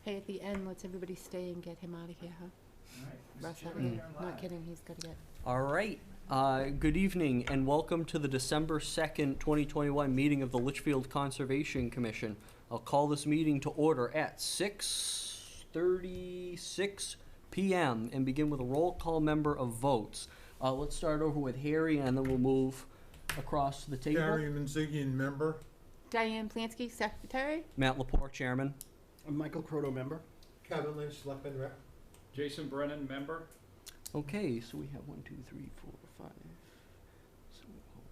Hey, at the end, let's everybody stay and get him out of here, huh? All right. Russ, Mr. out of Chairman, here. you're Not live. kidding, he's gotta get. All right. Good evening and welcome to the December 2nd, 2021 meeting of the Litchfield Conservation Commission. I'll call this meeting to order at 6:36 p.m. and begin with a roll call member of votes. Let's start over with Harry and then we'll move across the table. Gary Manzigian, member. Diane Plansky, secretary. Matt Lepore, chairman. Michael Croto, member. Kevin Lynch, selectman rep. Jason Brennan, member. Okay, so we have 1, 2, 3, 4, 5. So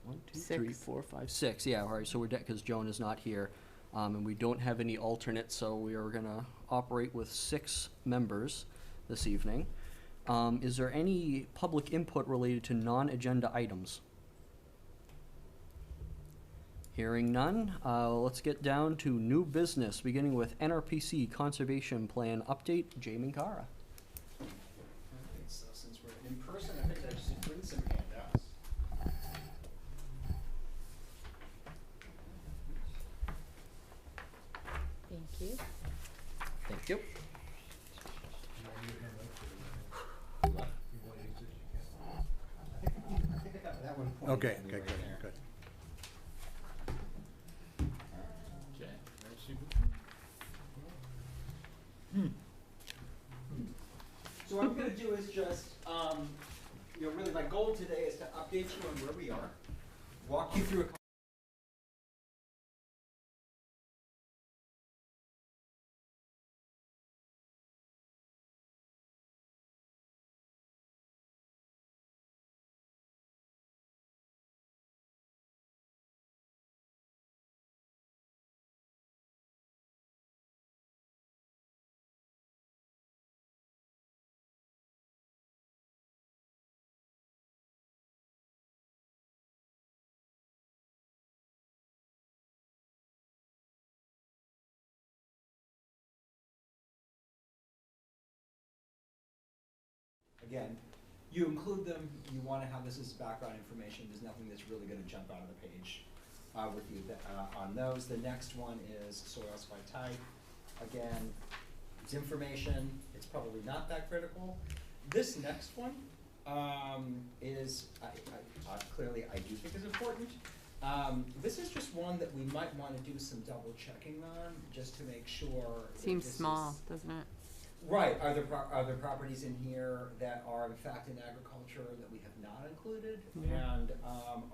1, 2, 3, 6. 4, 5, 6. Yeah, all right. So we're because Joan is not here, and we don't have any alternates, so we are gonna operate with 6 members this evening. Is there any public input related to non-agenda items? Hearing none, let's get down to new business, beginning with Nrpc Conservation Plan Update. Jay Minkara. I think so. Since we're in person, I think I should bring some handouts. Thank you. Thank you. I think I got that one pointed Okay, at me okay, right good, there. good. Okay. So what I'm going to do is just, really my goal today is to update you on where we are, walk you through a Again, you include them, you want to have this as background information. There's nothing that's really going to jump out of the page with you on those. The next one is soils by type. Again, it's information. It's probably not that critical. This next one is clearly I do think is important. This is just one that we might want to do some double checking on just to make sure. Seems small, doesn't it? Right. Are there properties in here that are in fact in agriculture that we have not included? Mm-hmm. And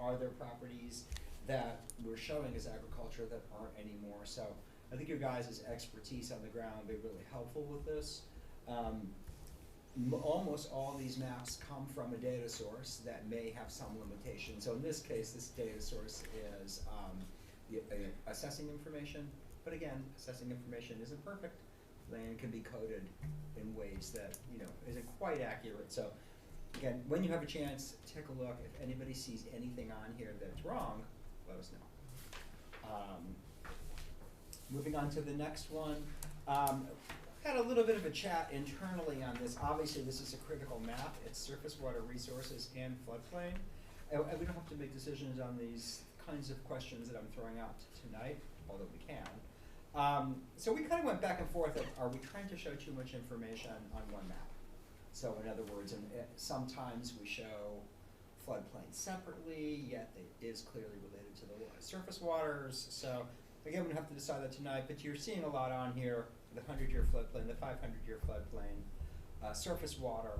are there properties that we're showing as agriculture that aren't anymore? So I think your guys' expertise on the ground will be really helpful with this. Almost all these maps come from a data source that may have some limitations. So in this case, this data source is assessing information. But again, assessing information isn't perfect. Land can be coded in ways that, isn't quite accurate. So again, when you have a chance, take a look. If anybody sees anything on here that's wrong, let us know. Moving on to the next one. Had a little bit of a chat internally on this. Obviously, this is a critical map. It's surface water resources and floodplain. And we don't have to make decisions on these kinds of questions that I'm throwing out tonight, although we can. So we kind of went back and forth of, are we trying to show too much information on one map? So in other words, sometimes we show floodplain separately, yet it is clearly related to the surface waters. So again, we don't have to decide that tonight, but you're seeing a lot on here, the 100-year floodplain, the 500-year floodplain, surface water,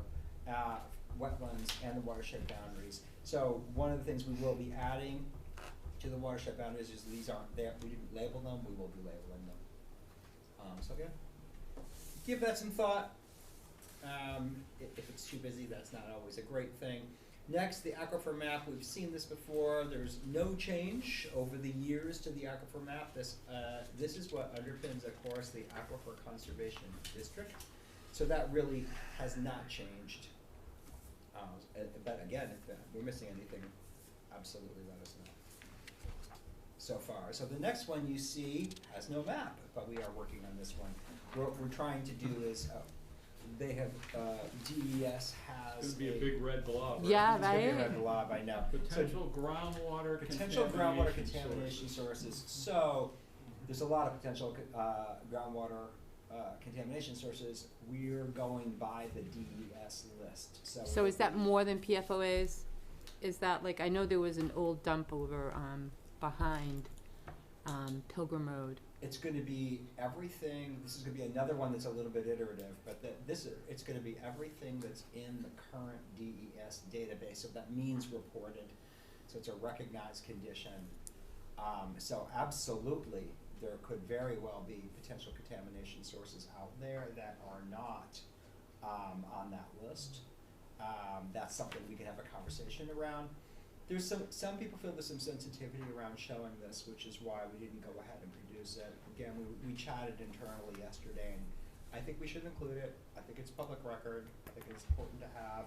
wetlands, and the watershed boundaries. So one of the things we will be adding to the watershed boundaries is these aren't there. We didn't label them. We will be labeling them. So again, give that some thought. If it's too busy, that's not always a great thing. Next, the Aquifer Map. We've seen this before. There's no change over the years to the Aquifer Map. This is what underpins, of course, the Aquifer Conservation District. So that really has not changed. But again, if we're missing anything, absolutely let us know. So far. So the next one you see has no map, but we are working on this one. What we're trying to do is, they have, DES has It's gonna be a big red blob. Right? Yeah, It's gonna be a right? red blob, I know. Potential groundwater Contamination sources. So there's a lot of potential groundwater contamination sources, we're going by the DES list, so. So is that more than PFOAs? Is that like, I know there was an old dump over, behind, Pilgrim Road. It's gonna be everything, this is gonna be another one that's a little bit iterative, but it's gonna be everything that's in the current DES database, so that means reported, so it's a recognized condition. So absolutely, there could very well be potential contamination sources out there that are not, on that list. That's something we can have a conversation around. There's some people feel there's some sensitivity around showing this, which is why we didn't go ahead and produce it. Again, we chatted internally yesterday, and I think we should include it. I think it's public record. I think it's important to have.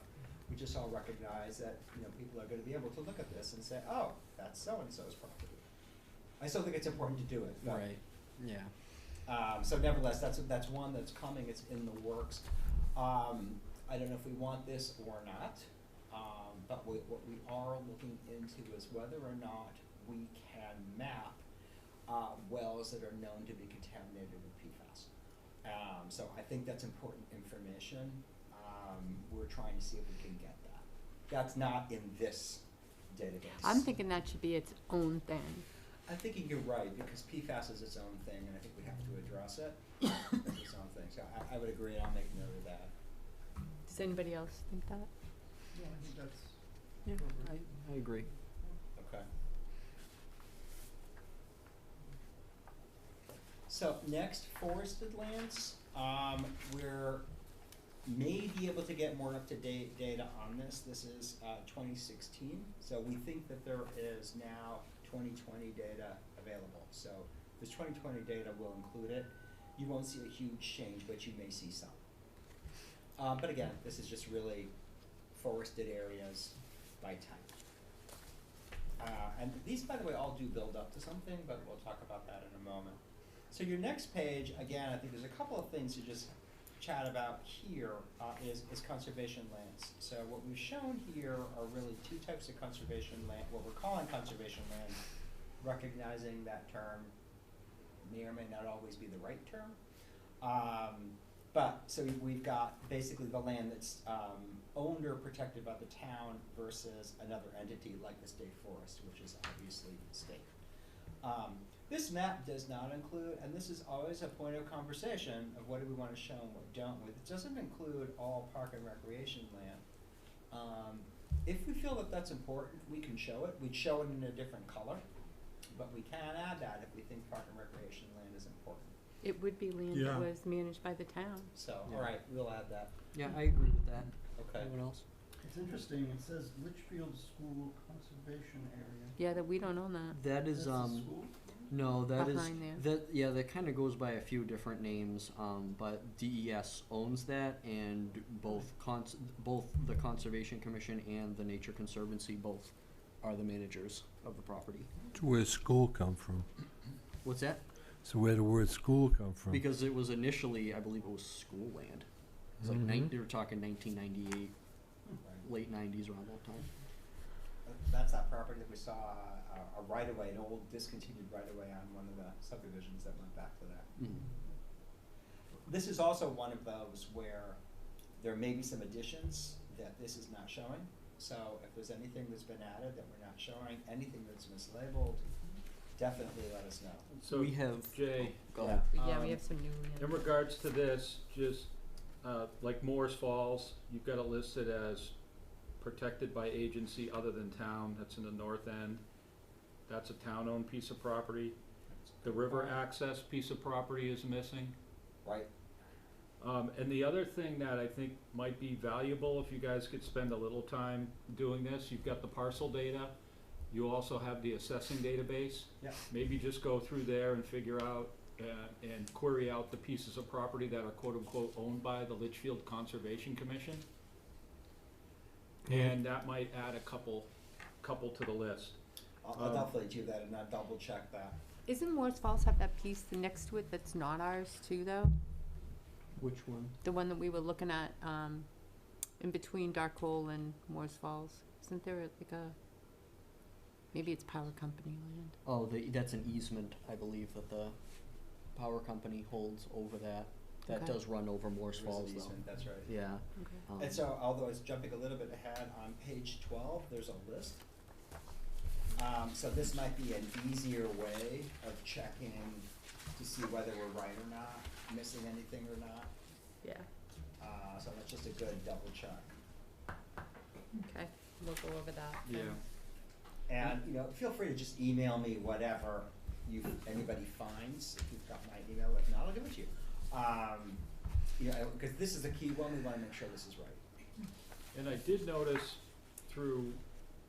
We just all recognize that, people are gonna be able to look at this and say, oh, that's so-and-so's property. I still think it's important to do it, but. Right, yeah. So nevertheless, that's one that's coming, it's in the works. I don't know if we want this or not, but what we are looking into is whether or not we can map wells that are known to be contaminated with PFAS. So I think that's important information. We're trying to see if we can get that. That's not in this database. I'm thinking that should be its own thing. I'm thinking you're right, because PFAS is its own thing, and I think we have to address it as its own thing. So I would agree, I'll make note of that. Does anybody else think that? Yeah, I think that's. Yeah, I agree. Okay. So next, forested lands. We're may be able to get more up-to-date data on this. This is 2016, so we think that there is now 2020 data available. So this 2020 data will include it. You won't see a huge change, but you may see some. But again, this is just really forested areas by type. And these, by the way, all do build up to something, but we'll talk about that in a moment. So your next page, again, I think there's a couple of things to just chat about here, is conservation lands. So what we've shown here are really two types of conservation land, what we're calling conservation land, recognizing that term may or may not always be the right term. But so we've got basically the land that's owned or protected by the town versus another entity like the state forest, which is obviously state. This map does not include, and this is always a point of conversation of what do we want to show and what don't we. It doesn't include all park and recreation land. If we feel that that's important, we can show it. We'd show it in a different color, but we can add that if we think park and recreation land is important. It would be land Yeah. that was managed by the town. So, Yeah. all right, we'll add that. Yeah, I agree with that. Okay. Anyone else? It's interesting, it says Litchfield School Conservation Area. Yeah, that we don't own that. That is, That's the school? no, that is, Behind there. that kinda goes by a few different names, but DES owns that, and both the Conservation Commission and the Nature Conservancy both are the managers of the property. So where's school come from? What's that? So where did the word school come from? Because it was initially, I believe it was school land. It's like they were talking 1998, late 90s around that time. That's that property that we saw a right-of-way, an old discontinued right-of-way on one of the subdivisions that went back to that. This is also one of those where there may be some additions that this is not showing. So if there's anything that's been added that we're not showing, anything that's mislabeled, definitely let us know. So, We have- Jay, Go ahead. Yeah, we Um, have some new land. in regards to this, just, like Moore's Falls, you've got it listed as protected by agency other than town, that's in the north end. That's a town-owned piece of property. The river access piece of property is missing. Right? And the other thing that I think might be valuable, if you guys could spend a little time doing this, you've got the parcel data. You also have the assessing database. Yeah. Maybe just go through there and figure out, and query out the pieces of property that are quote-unquote owned by the Litchfield Conservation Commission. And that might add a couple to the list. I'll definitely do that and I'll double check that. Isn't Moore's Falls have that piece next to it that's not ours too, though? Which one? The one that we were looking at, in between Dark Hole and Moore's Falls. Isn't there like a, maybe it's power company land? Oh, that's an easement, I believe, that the power company holds over that. That Okay. does run over Moore's There is an Falls though. easement, that's right. Yeah. Okay. And so, although it's jumping a little bit ahead, on page 12, there's a list. So this might be an easier way of checking to see whether we're right or not, missing anything or not. Yeah, So that's just a good double check. okay, we'll go over that. Yeah. then. And, you know, feel free to just email me whatever anybody finds, if you've got my email, if not, I'll give it to you. You know, because this is a key one, we wanna make sure this is right. And I did notice through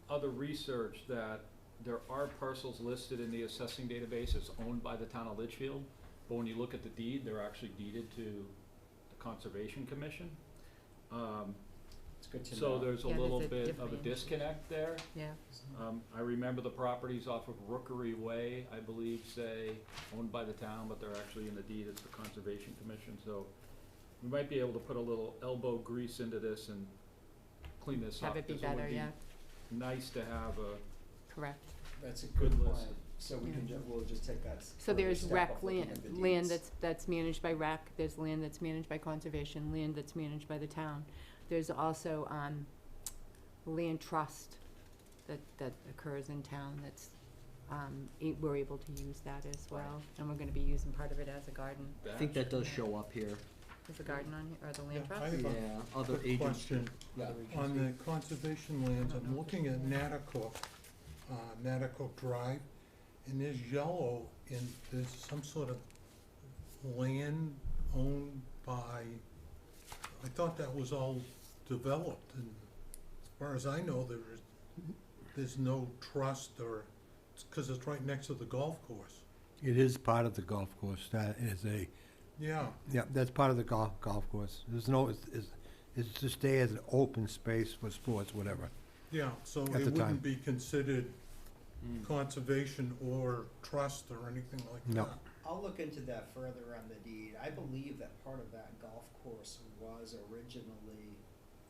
other research that there are parcels listed in the assessing database as owned by the town of Litchfield, but when you look at the deed, they're actually deeded to the Conservation Commission. It's good to know. So there's a Yeah, little there's a bit of a difference. disconnect there. Yeah, I remember the properties off of Rookery Way, I believe, say, owned by the town, but they're actually in the deed, it's the Conservation Commission, so we might be able to put a little elbow grease into this and clean this up. have it be 'cause would better, yeah, Nice to have a, correct. That's a Good good list. point. So we can Yeah. we'll just take that So further there's step rec of looking land, at the land deeds. that's managed by rec, there's land that's managed by conservation, land that's managed by the town. There's also, land trust that occurs in town that's, we're able to use that as well. And we're gonna be using part of it as a garden. I think that does show up here. Is the garden on here, or the land Yeah, I trust? have a Yeah, other quick agents. question. Yeah. On the conservation lands, I'm looking at Natticook Drive, and there's yellow, and there's some sort of land owned by, I thought that was all developed, and as far as I know, there's no trust or, it's 'cause it's right next to the golf course. It is part of the golf course. That is a, Yeah, yeah, that's part of the golf course. There's no, it's to stay as an open space for sports, whatever. yeah, so At it the time. wouldn't be considered conservation or trust or anything like that. No. I'll look into that further on the deed. I believe that part of that golf course was originally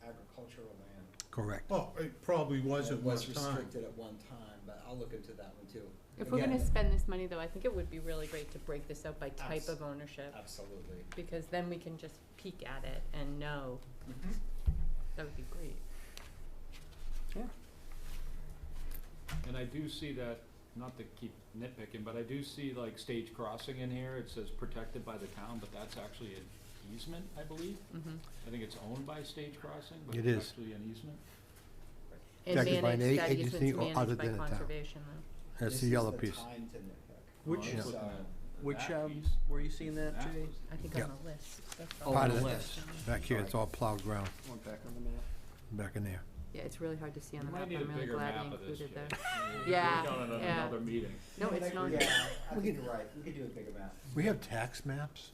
agricultural land. Correct. Oh, it probably was at It one was time. restricted at one time, but I'll look into that one too. If we're Again, gonna spend this money though, I think it would be really great to break this out by type of ownership, Absolutely. because then we can just peek at it and know. That would be great. Yeah. and I do see that, not to keep nitpicking, but I do see like stage crossing in here, it says protected by the town, but that's actually an easement, I believe. Mm-hmm. I think it's owned by Stage Crossing, but It it's is. actually an easement. And Protected by an managed, that agency easement's or other managed by than the town. conservation though. That's the yellow piece. This is the time to nitpick. Which- I was So- looking at Which, that piece. were you seeing that, That Jay? was- I think Yeah. on the list. That's Oh, Part on of the it. list. Back here, it's all plowed ground, One back on the map. back in there. Yeah, it's really hard to see on We the map. might need a I'm really bigger glad map they of this, included Jay. there. We'll Yeah, work on it at yeah. another meeting. No, it's not. Yeah, I think you're right. We could do a bigger map. We have tax maps?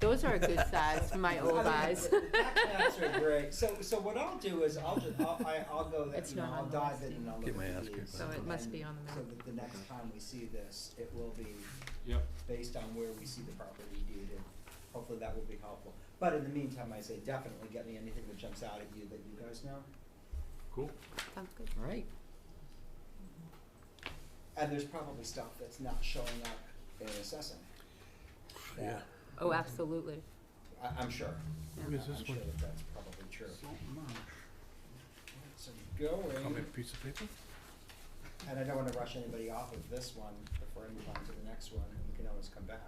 Those are a good size for my old eyes. The tax maps are great. So what I'll do is I'll go, It's you know, not I'll on the dive list in and I'll Get look my at ass the kicked deeds. So it must and be on the So map. that the next time we see this, it will be Yep, based on where we see the property deeded. Hopefully that will be helpful. But in the meantime, I say definitely get me anything that jumps out at you that you guys know. cool. Sounds good. All right. And there's probably stuff that's not showing up in assessing. Yeah. Oh, absolutely. I'm sure. Yeah. What is this I'm sure one? that that's probably true. So Copy going, piece of paper? and I don't wanna rush anybody off of this one before I move on to the next one, and we can always come back.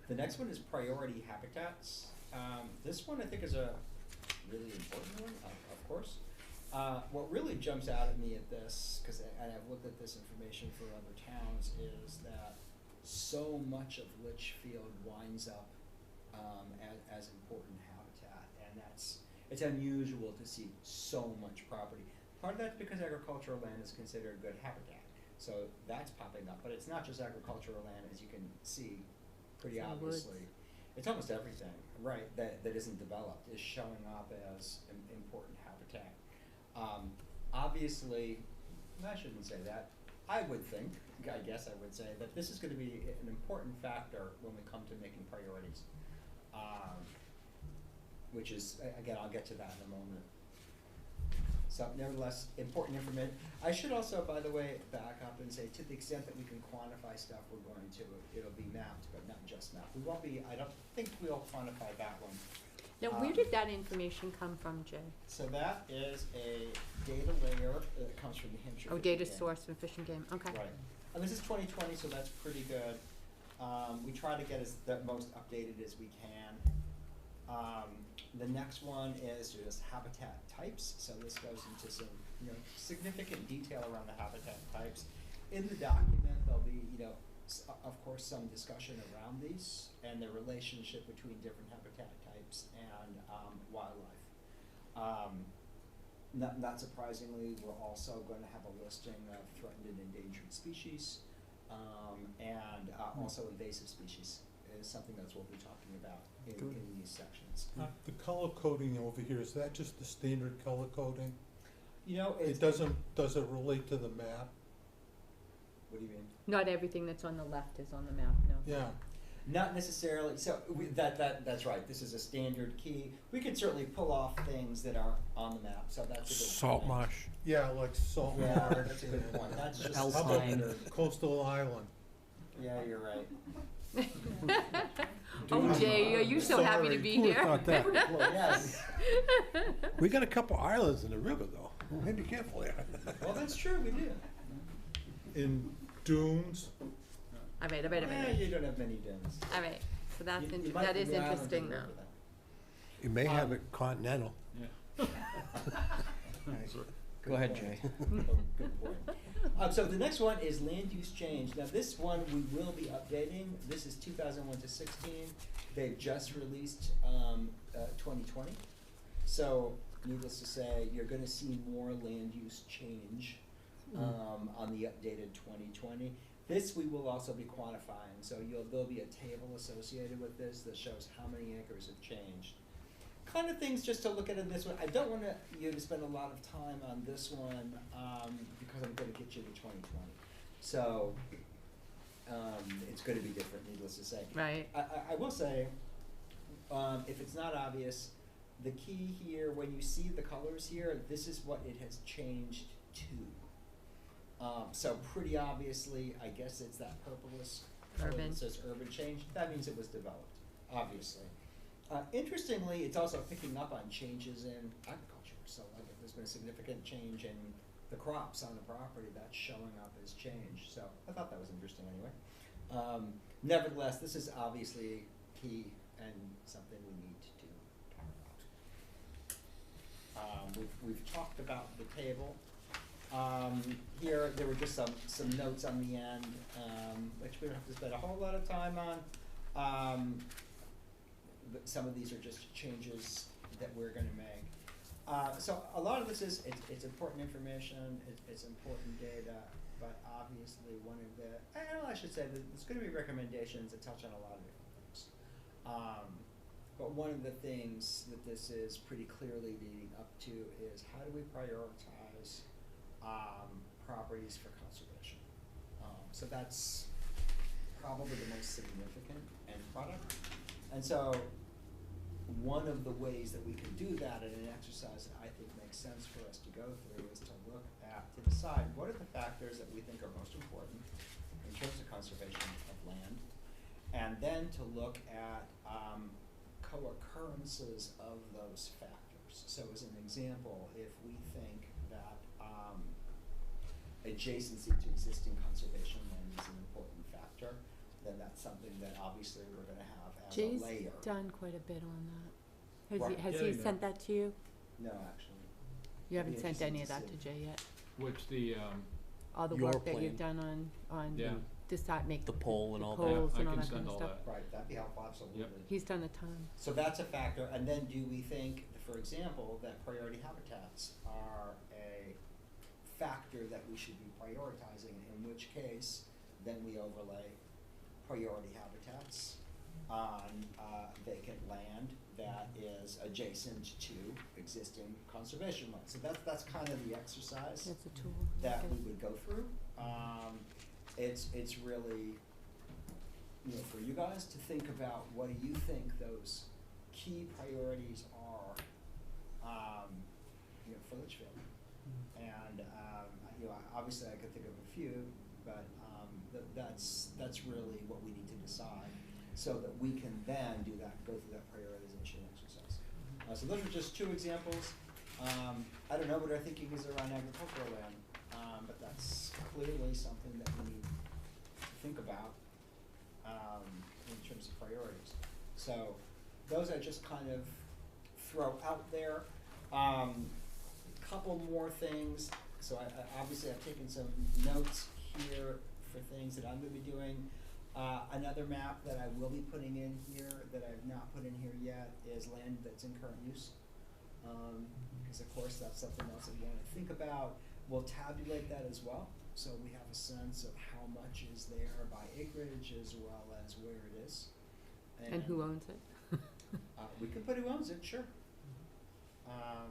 The next one is priority habitats. This one I think is a really important one, of course. What really jumps out at me at this, and I've looked at this information for other towns, is that so much of Litchfield winds up as important habitat, and it's unusual to see so much property. Part of that's because agricultural land is considered good habitat, so that's popping up. But it's not just agricultural land, as you can see pretty It's in the woods. obviously. It's almost everything, right, that isn't developed is showing up as important habitat. Obviously, I shouldn't say that. I guess I would say that this is gonna be an important factor when we come to making priorities. Which is, again, I'll get to that in a moment. So nevertheless, important information. I should also, by the way, back up and say, to the extent that we can quantify stuff, we're going to. It'll be mapped, but not just mapped. We won't be, I don't think we'll quantify that one. Now, where did that information come from, Jay? So that is a data layer that comes from New Hampshire. Oh, Fish and data Game. source from Fish and Game, okay. Right. And this is 2020, so that's pretty good. We try to get the most updated as we can. The next one is just habitat types. So this goes into some, significant detail around the habitat types. In the document, there'll be, of course, some discussion around these and the relationship between different habitat types and wildlife. Not surprisingly, we're also going to have a listing of threatened and endangered species, and also invasive species is something that's what we'll be talking about in these sections. The color coding over here, is that just the standard color coding? It Does it relate to the map? What do you mean? Not everything that's on the left is on the map, no. Yeah. Not necessarily. So that's right. This is a standard key. We could certainly pull off things that are on the map. So that's a good Salt point. marsh. Yeah, like salt Yeah, marsh. that's a good point. That's just Alpine. How about standard. coastal island? Yeah, you're right. Oh, Jay, are you so happy to Sorry. be Who would've here? thought that? Well, yes. We got a couple islands in the river, though. We'll be careful there. Well, that's true. We do. In dunes? All right. You don't have many dens. All right, so that's, You might that is be the island interesting in the though. river, You may have it continental. Yeah. Go ahead, Jay. Good point. So the next one is land use change. Now this one we will be updating. This is 2001 to 16. They've just released 2020. So needless to say, you're going to see more land use change on the updated 2020. This we will also be quantifying. So there'll be a table associated with this that shows how many acres have changed. Kind of things just to look at in this one. I don't want you to spend a lot of time on this one because I'm going to get you to 2020. So it's going to be different, needless to say. Right. I will say, if it's not obvious, the key here, when you see the colors here, this is what it has changed to. So pretty obviously, I guess it's that purplish color Urban. that says urban change. That means it was developed, obviously. Interestingly, it's also picking up on changes in agriculture. So there's been a significant change in the crops on the property that's showing up as change. So I thought that was interesting anyway. Nevertheless, this is obviously key and something we need to talk about. We've talked about the table. Here, there were just some notes on the end, which we don't have to spend a whole lot of time on. But some of these are just changes that we're going to make. So a lot of this is, it's important information, it's important data, but obviously one of the, I should say that there's going to be recommendations that touch on a lot of different things. But one of the things that this is pretty clearly leading up to is how do we prioritize properties for conservation? So that's probably the most significant end product. And so one of the ways that we can do that in an exercise that I think makes sense for us to go through is to look at, to decide what are the factors that we think are most important in terms of conservation of land, and then to look at co-occurrences of those factors. So as an example, if we think that adjacency to existing conservation land is an important factor, then that's something that obviously we're going to have as Jay's a layer. done quite a bit on that. Right. Has he Getting there. sent that to you? No, actually. You haven't Be sent interesting any to of that see. to Jay yet? Which the, All the Your work that you've plan. done on yeah, decide, make The poll and all that. polls I and all can that kind send of all stuff. that. Right, that'd be helpful, absolutely. He's done a ton. So that's a factor, and then do we think, for example, that priority habitats are a factor that we should be prioritizing, in which case, then we overlay priority habitats on vacant land that is adjacent to existing conservation land. So that's kind of the exercise That's a tool. that Okay. we would go through. It's really, for you guys to think about what do you think those key priorities are, for Litchfield. And, you know, obviously I could think of a few, but, that's really what we need to decide, so that we can then go through that prioritization exercise. So those are just two examples. I don't know what our thinking is around agricultural land, but that's clearly something that we need to think about, in terms of priorities. So those I just kind of throw out there. Couple more things. So I obviously I've taken some notes here for things that I'm gonna be doing. Another map that I will be putting in here that I've not put in here yet is land that's in current use. Because of course that's something else that we wanna think about. We'll tabulate that as well, so we have a sense of how much is there by acreage as well as where it is. And who owns it? We could put who owns it, sure.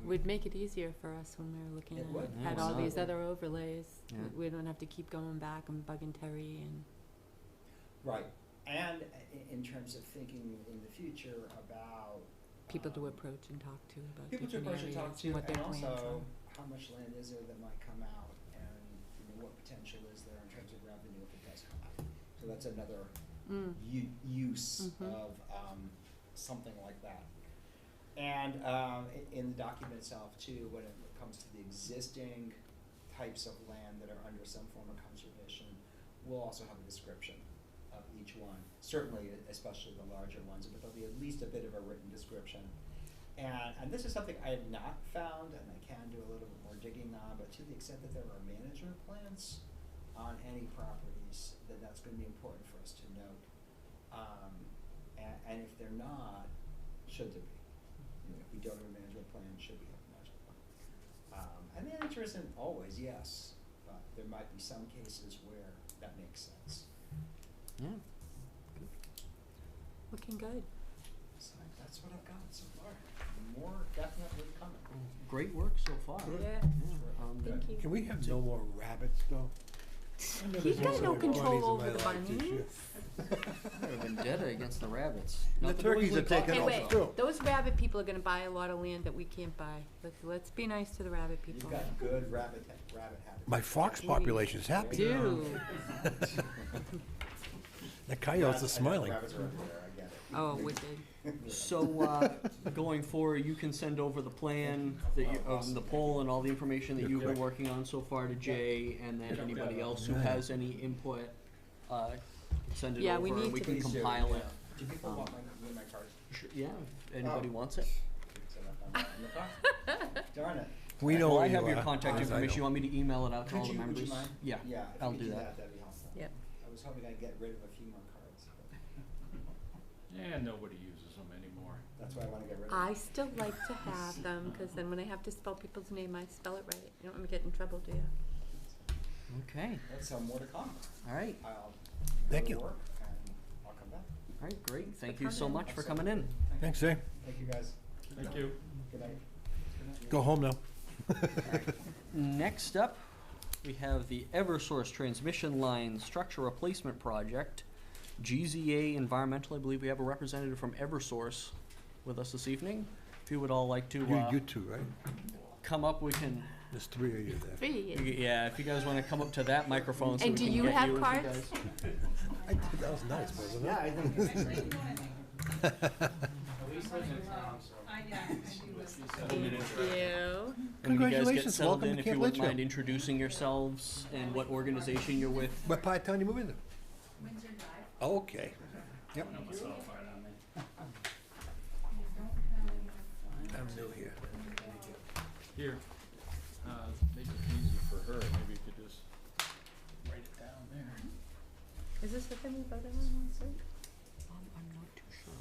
Would make it easier for us when we're looking It at, would. at all these Absolutely. other overlays. Yeah. We don't have to keep going back and bugging Terry and. Right, and in terms of thinking in the future about. People to approach and talk to about People to different approach and areas talk to, and what their and plans also are. how much land is there that might come out, and you know, what potential is there in terms of revenue if it does come out. So that's another use Mhm. of something like that. And in the document itself too, when it comes to the existing types of land that are under some form of conservation, we'll also have a description of each one. Certainly, especially the larger ones, but there'll be at least a bit of a written description. And this is something I have not found, and I can do a little bit more digging on, but to the extent that there are management plans on any properties, then that's gonna be important for us to note. And if they're not, should there be? You know, if we don't have a management plan, should we have a management plan? And the answer isn't always yes, but there might be some cases where that makes sense. Yeah. Looking good. So that's what I've got so far. More definitely coming. Great work so far. Yeah. Thank you. Can we have no more rabbits, though? He's got no control over the bunnies. bunnies. I have a vendetta against the rabbits. The Not turkeys noisily are taking Hey, off wait, too. those rabbit people are gonna buy a lot of land that we can't buy. Let's be nice to the rabbit You've people. got good rabbit habitat. My fox population's happy. Do. The coyotes are smiling. Rabbits are everywhere, I get it. Oh, wicked. So, going forward, you can send over the plan, the poll and all the information that you've been working on so far to Jay, and then anybody else who has any input, send it Yeah, over, we and need we to- can Please do, compile it. yeah. Do people want my cards? Yeah, if anybody wants it. So that I'm in the car. Darn it. We know Well, where I have you your are. contact Yes, I information. You know. want me to email it out to all the Would members? you mind? Yeah, Yeah, if I'll you do could that. that'd be helpful. Yep. I was hoping I'd get rid of a few more cards, but Yeah, nobody uses them anymore. that's why I wanna get rid of them. I still like to have them, cause then when I have to spell people's name, I spell it right. You don't want me to get in trouble, do you? Okay, That's more to come. all right, I'll Thank go you. to work and I'll come back. all right, great. Thank for you so coming. much for coming in. Thanks, Zay. Thank you, guys. Thank you. Good night. Go home now. Next up, we have the Eversource Transmission Line Structure Replacement Project. GZA Environmental, I believe we have a representative from Eversource with us this evening. If you would all like to, You two, right? come up, we can, There's three of you there. Three. yeah, if you guys wanna come up to that microphone so we And do can you get have you, if you cards? guys. I did, that was nice, wasn't it? I think. Thank you. And when you guys get Congratulations, settled welcome in, to if you Camp wouldn't mind Litchfield. introducing yourselves and what organization you're with. What part of town you moving to? Oh, okay. Yep. I'm new here. Here, make it easy for her, maybe you could just write it down there. Is this the thing we voted on last week? I'm not too sure.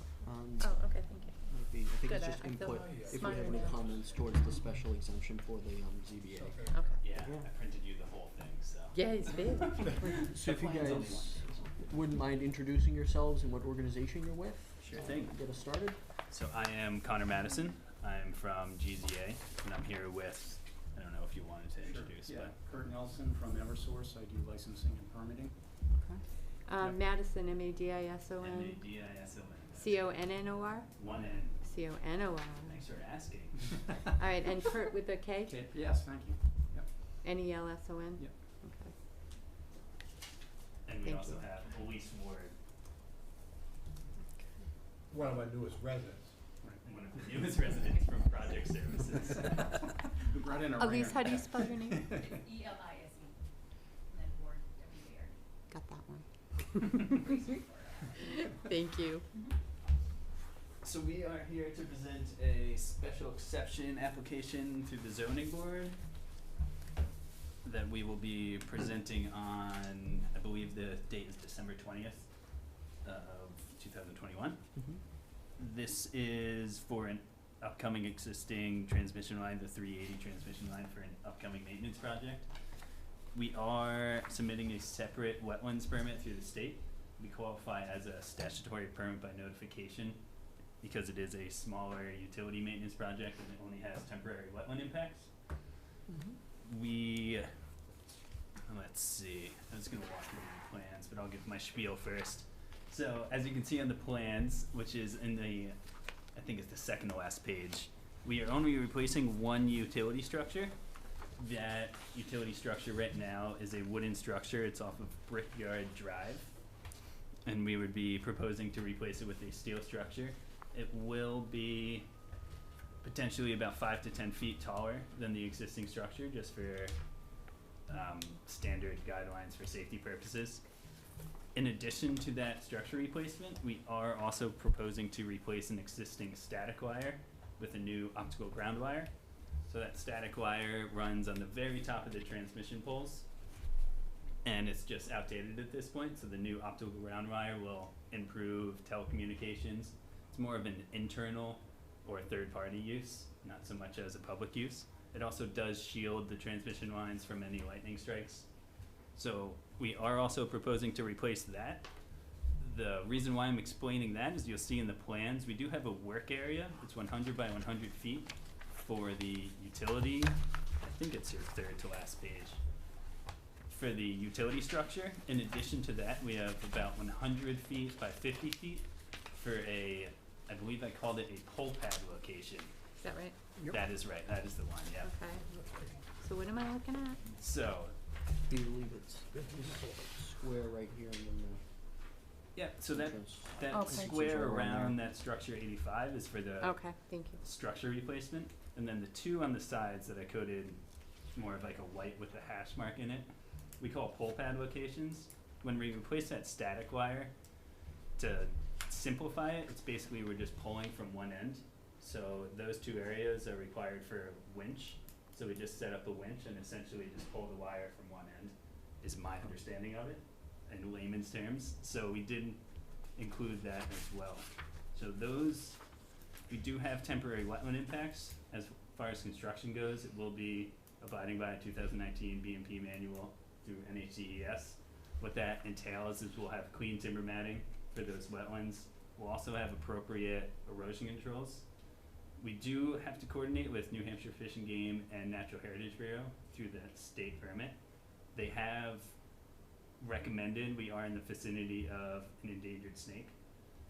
Oh, okay, thank you. Might be, I think Good, it's just I feel input, if you smarter have any now. comments towards the special exemption for the ZBA. Okay. Yeah, Yeah. I printed you the whole thing, so. Yeah, he's big. So if you plan's only guys one. wouldn't mind introducing yourselves and what organization you're with? Sure thing. Get us started. So I am Connor Madison. I'm from GZA, and I'm here with, I don't know if you wanted to introduce, Yeah, but. Kurt Nelson from Eversource. I do licensing and permitting. Okay. Madison, M-A-D-I-S-O-N. M-A-D-I-S-O-N. C-O-N-N-O-R? One N. C-O-N-O-R. Thanks for asking. All right, and Kurt with a K? Okay, yes, thank you. N-E-L-S-O-N? Yep. Okay. And we Thank also you. have Elise Ward, One of our newest residents. one of the newest residents from Project Services. We brought in a Elise, how ringer. do you spell your name? E-L-I-S-E, and then Ward, W-A-R-D. Got that one. Pretty straightforward. Thank you. So we are here to present a special exception application to the zoning board that we will be presenting on, I believe the date is December 20th of 2021. This is for an upcoming existing transmission line, the 380 transmission line for an upcoming maintenance project. We are submitting a separate wetlands permit through the state. We qualify as a statutory permit by notification because it is a smaller utility maintenance project and it only has temporary wetland impacts. We, let's see, I was gonna walk through the plans, but I'll give my spiel first. So as you can see on the plans, which is in the, I think it's the second to last page, we are only replacing one utility structure. That utility structure right now is a wooden structure. It's off of Brickyard Drive. And we would be proposing to replace it with a steel structure. It will be potentially about 5 to 10 feet taller than the existing structure, just for standard guidelines for safety purposes. In addition to that structure replacement, we are also proposing to replace an existing static wire with a new optical ground wire. So that static wire runs on the very top of the transmission poles, and it's just outdated at this point, so the new optical ground wire will improve telecommunications. It's more of an internal or third-party use, not so much as a public use. It also does shield the transmission lines from any lightning strikes. So we are also proposing to replace that. The reason why I'm explaining that is you'll see in the plans, we do have a work area. It's 100 by 100 feet for the utility. I think it's your third to last page. For the utility structure, in addition to that, we have about 100 feet by 50 feet for a, I believe I called it a pole pad location. Is that right? That is right, that is the one, yeah. Okay. So what am I looking at? So, I believe it's square right here and then yeah, so the that, entrance. that Okay. square Around around there. that structure 85 is for the Okay, thank you. structure replacement. And then the two on the sides that I coded more of like a white with a hash mark in it, we call pole pad locations. When we replace that static wire, to simplify it, it's basically we're just pulling from one end. So those two areas are required for a winch. So we just set up a winch and essentially just pull the wire from one end, is my understanding of it in layman's terms. So we did include that as well. So those, we do have temporary wetland impacts. As far as construction goes, it will be abiding by a 2019 BMP manual through NHCES. What that entails is we'll have clean timber matting for those wetlands. We'll also have appropriate erosion controls. We do have to coordinate with New Hampshire Fish and Game and Natural Heritage Bureau through the state permit. They have recommended, we are in the vicinity of an endangered snake.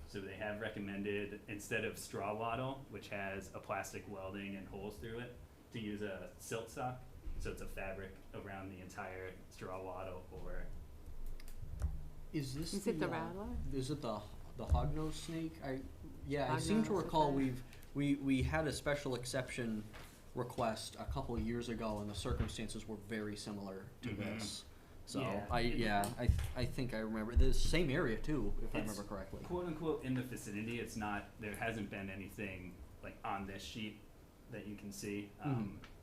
So they have recommended, instead of straw wattle, which has a plastic welding and holes through it, to use a silt sock. So it's a fabric around the entire straw wattle or Is this Is it the uh, rattler? Is it the hognose snake? I seem to Hognose, recall okay. we had a special exception request a couple of years ago, and the circumstances were very similar to Mhm. this. So Yeah. I think I remember the same area too, if I It's remember correctly. quote unquote in the vicinity. It's not, there hasn't been anything like on this sheet that you can see.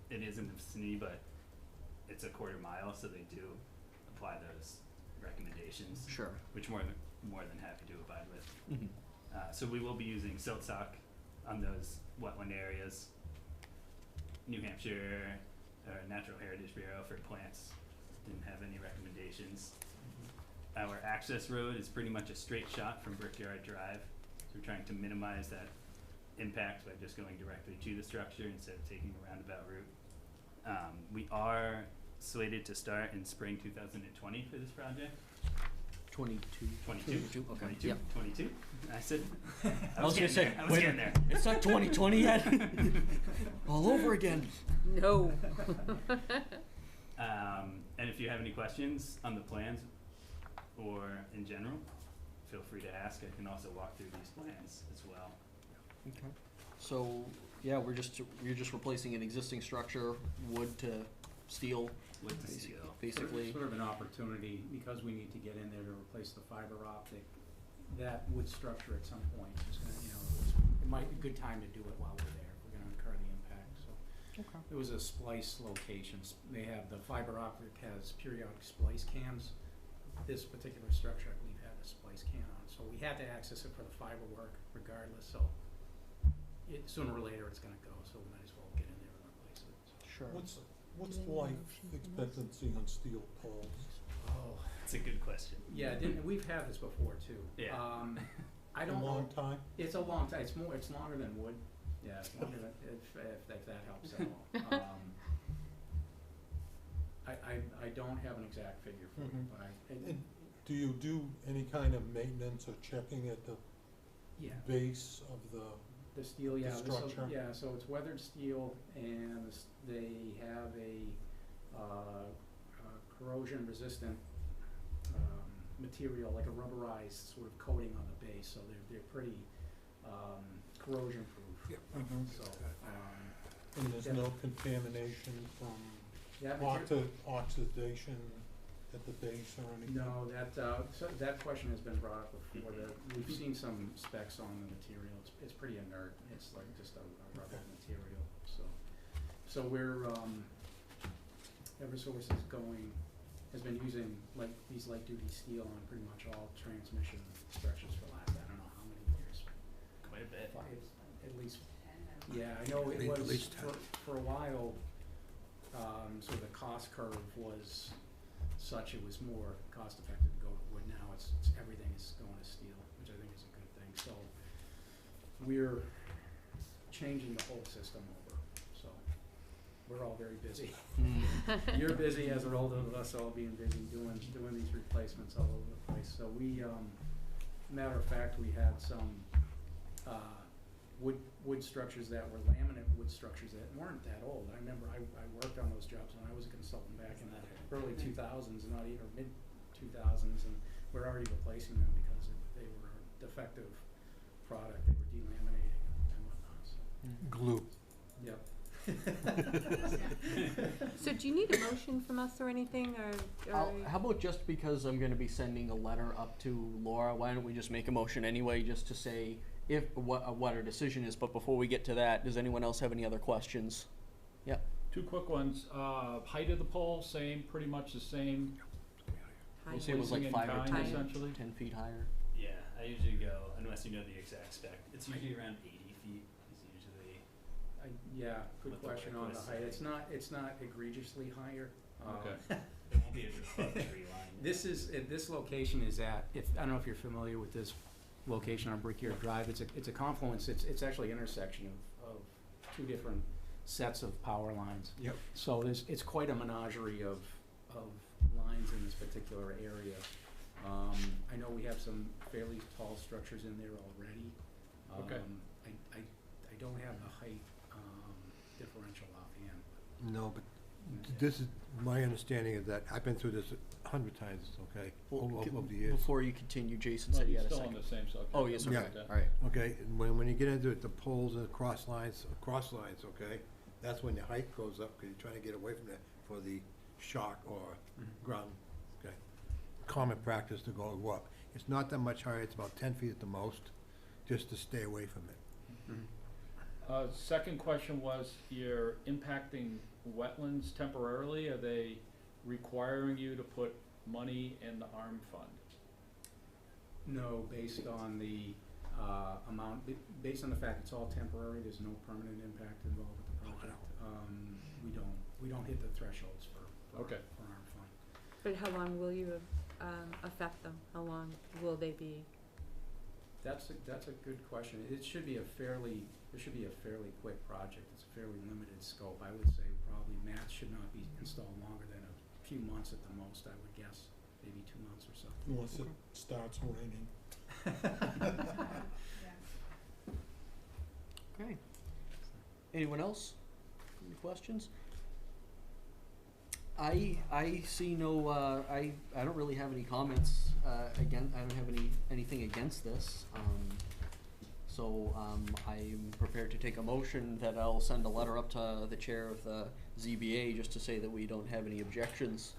It is in the vicinity, but it's a quarter mile, so they do apply those recommendations, Sure. which more than happy to abide with. Mhm. So we will be using silt sock on those wetland areas. New Hampshire Natural Heritage Bureau for plants didn't have any recommendations. Our access road is pretty much a straight shot from Brickyard Drive. So we're trying to minimize that impact by just going directly to the structure instead of taking a roundabout route. We are slated to start in spring 2020 for this project. 22. 22. Okay. 22. Yep. 22. I said, I was gonna say, I was wait a getting there. It's not 2020 yet. All over again. No. And if you have any questions on the plans or in general, feel free to ask. I can also walk through these plans as well. Okay. So, yeah, you're just replacing an existing structure, wood to steel, Wood to basi- steel. basically. Sort of an opportunity, because we need to get in there to replace the fiber optic, that wood structure at some point is gonna, it might be a good time to do it while we're there, if we're gonna incur the impact, so. Okay. It was a splice location. They have, the fiber optic has periodic splice cams. This particular structure, I believe, had a splice can on, so we had to access it for the fiber work regardless, so sooner or later it's gonna go, so we might as well get in there and replace it, so. Sure. What's life expectancy on steel poles? Oh, It's a good question. yeah, we've had this before too. Yeah. I A don't know. long time? It's a long time, it's longer than wood, yeah, it's longer than, if that helps at all. I don't have an exact figure for you, Mhm. but And do you do any kind of maintenance or checking at the yeah, base of the steel, yeah, the this, structure? yeah, so it's weathered steel and they have a corrosion resistant material, like a rubberized sort of coating on the base, so they're pretty corrosion proof. Yep. So, and there's no contamination from that material, oxidation at the base or anything? no, so that question has been brought up before, we've seen some specs on the material, it's pretty inert, it's like just a rubber Okay. material, so we're, Eversource has been using these light duty steel on pretty much all transmission structures for the last, I don't know how many years, Quite a bit. at least, yeah, I know it At was, least for a while, sort of the cost curve was such, it was more cost effective to go with wood. Now everything is going to steel, which I think is a good thing, so we're changing the whole system over, so we're all very busy. You're busy, as are all of us all being busy doing these replacements all over the place, so we, matter of fact, we had some wood structures that were laminate wood structures that weren't that old. I remember I worked on those jobs when I was a consultant back in the early 2000s, not even, or mid 2000s, and we're already replacing them because they were a defective product. They were delaminating and whatnot, so, glue. yep. So do you need a motion from us or anything, or? How about just because I'm gonna be sending a letter up to Laura, why don't we just make a motion anyway, just to say what our decision is, but before we get to that, does anyone else have any other questions? Yep. Two quick ones, height of the pole, same, pretty much the same, We'll say it was like replacing in 5 or kind 10, essentially. 10 feet higher. Yeah, I usually go, unless you know the exact spec, it's usually around 80 feet is usually, Yeah, good What the question on the request height. is. It's not egregiously higher. Okay. it won't be a above tree line. This location is at, I don't know if you're familiar with this location on Brickyard Drive, it's a confluence, it's actually an intersection of two different sets of power lines. Yep. So it's quite a menagerie of lines in this particular area. I know we have some fairly tall structures in there already. Okay. I don't have the height differential offhand. No, but this is, my understanding is that, I've been through this 100 times, okay, over the years. Before you continue, Jason Well, said he he's had a still on second. the same subject. Oh, yes, okay, Yeah. alright. Okay, and when you get into it, the poles and the cross lines, okay, that's when the height goes up, because you're trying to get away from that for the shock or ground, okay. Common practice to go up. It's not that much higher, it's about 10 feet at the most, just to stay away from it. Second question was, you're impacting wetlands temporarily, are they requiring you to put money in the ARM fund? No, based on the amount, based on the fact it's all temporary, there's no permanent impact involved with the project. We don't hit the thresholds for Okay. our fund. But how long will you affect them? How long will they be? That's a good question. There should be a fairly quick project. It's a fairly limited scope. I would say probably mats should not be installed longer than a few months at the most, I would guess, maybe 2 months or so. Unless it starts raining. Okay. Anyone else? Any questions? I see no, I don't really have any comments, again, I don't have anything against this. So, I'm prepared to take a motion that I'll send a letter up to the chair of the ZBA just to say that we don't have any objections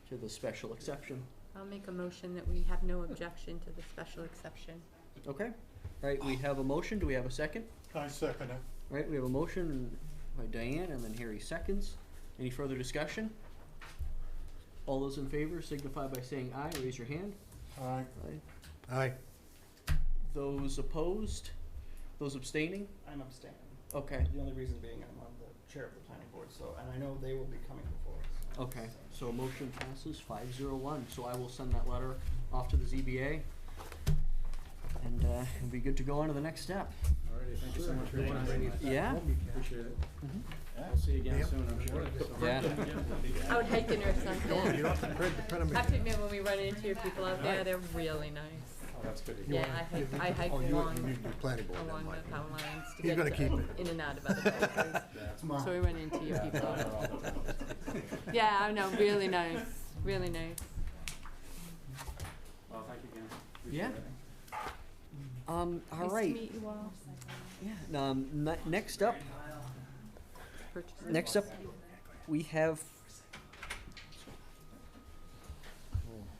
to the special exception. I'll make a motion that we have no objection to the special exception. Okay, alright, we have a motion, do we have a second? I second it. Alright, we have a motion by Diane and then Harry seconds. Any further discussion? All those in favor signify by saying aye, raise your hand. Aye. Aye. Aye. Those opposed? Those abstaining? I'm abstaining. Okay, The only reason being I'm on the chair of the planning board, so, and I know they will be coming before us. okay, so motion passes 501, so I will send that letter off to the ZBA. And, it'll be good to go on to the next step. Alrighty, thank you so much for your time. Yeah? Appreciate it. Mhm. We'll see you again Yep. soon, I'm sure. Yeah. Out hiking or You something. don't have to print them. I have to admit, when we run into your people out there, they're really nice. Oh, that's good to hear. Yeah, I hike Oh, you along, need the planning board then, along Mike. the power lines to He's get gonna keep it. in and out of other places. Yeah. So we run into your Yeah, people. down there all the time. Yeah, I know, really nice, really nice. Well, thank you again. Yeah. Appreciate it. All Nice right. to meet you all. Yeah. Next up, Purchase. next up, we have.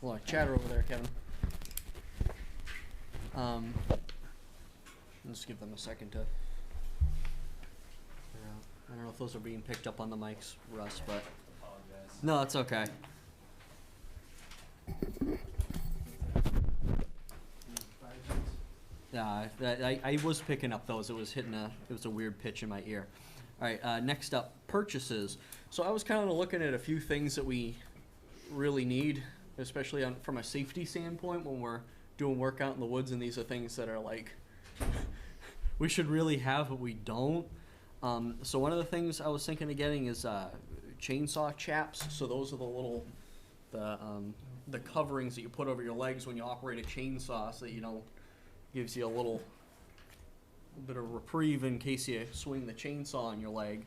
A lot of chatter over there, Kevin. Let's give them a second to. I don't know if those are being picked up on the mics, Russ, but no, it's okay. Yeah, I was picking up those. It was hitting it was a weird pitch in my ear. All right, next up, purchases. So I was kind of looking at a few things that we really need, especially from a safety standpoint when we're doing work out in the woods, and these are things that are like we should really have, but we don't. So one of the things I was thinking of getting is chainsaw chaps. So those are the little the coverings that you put over your legs when you operate a chainsaw, so that you don't. Gives you a little bit of reprieve in case you swing the chainsaw on your leg.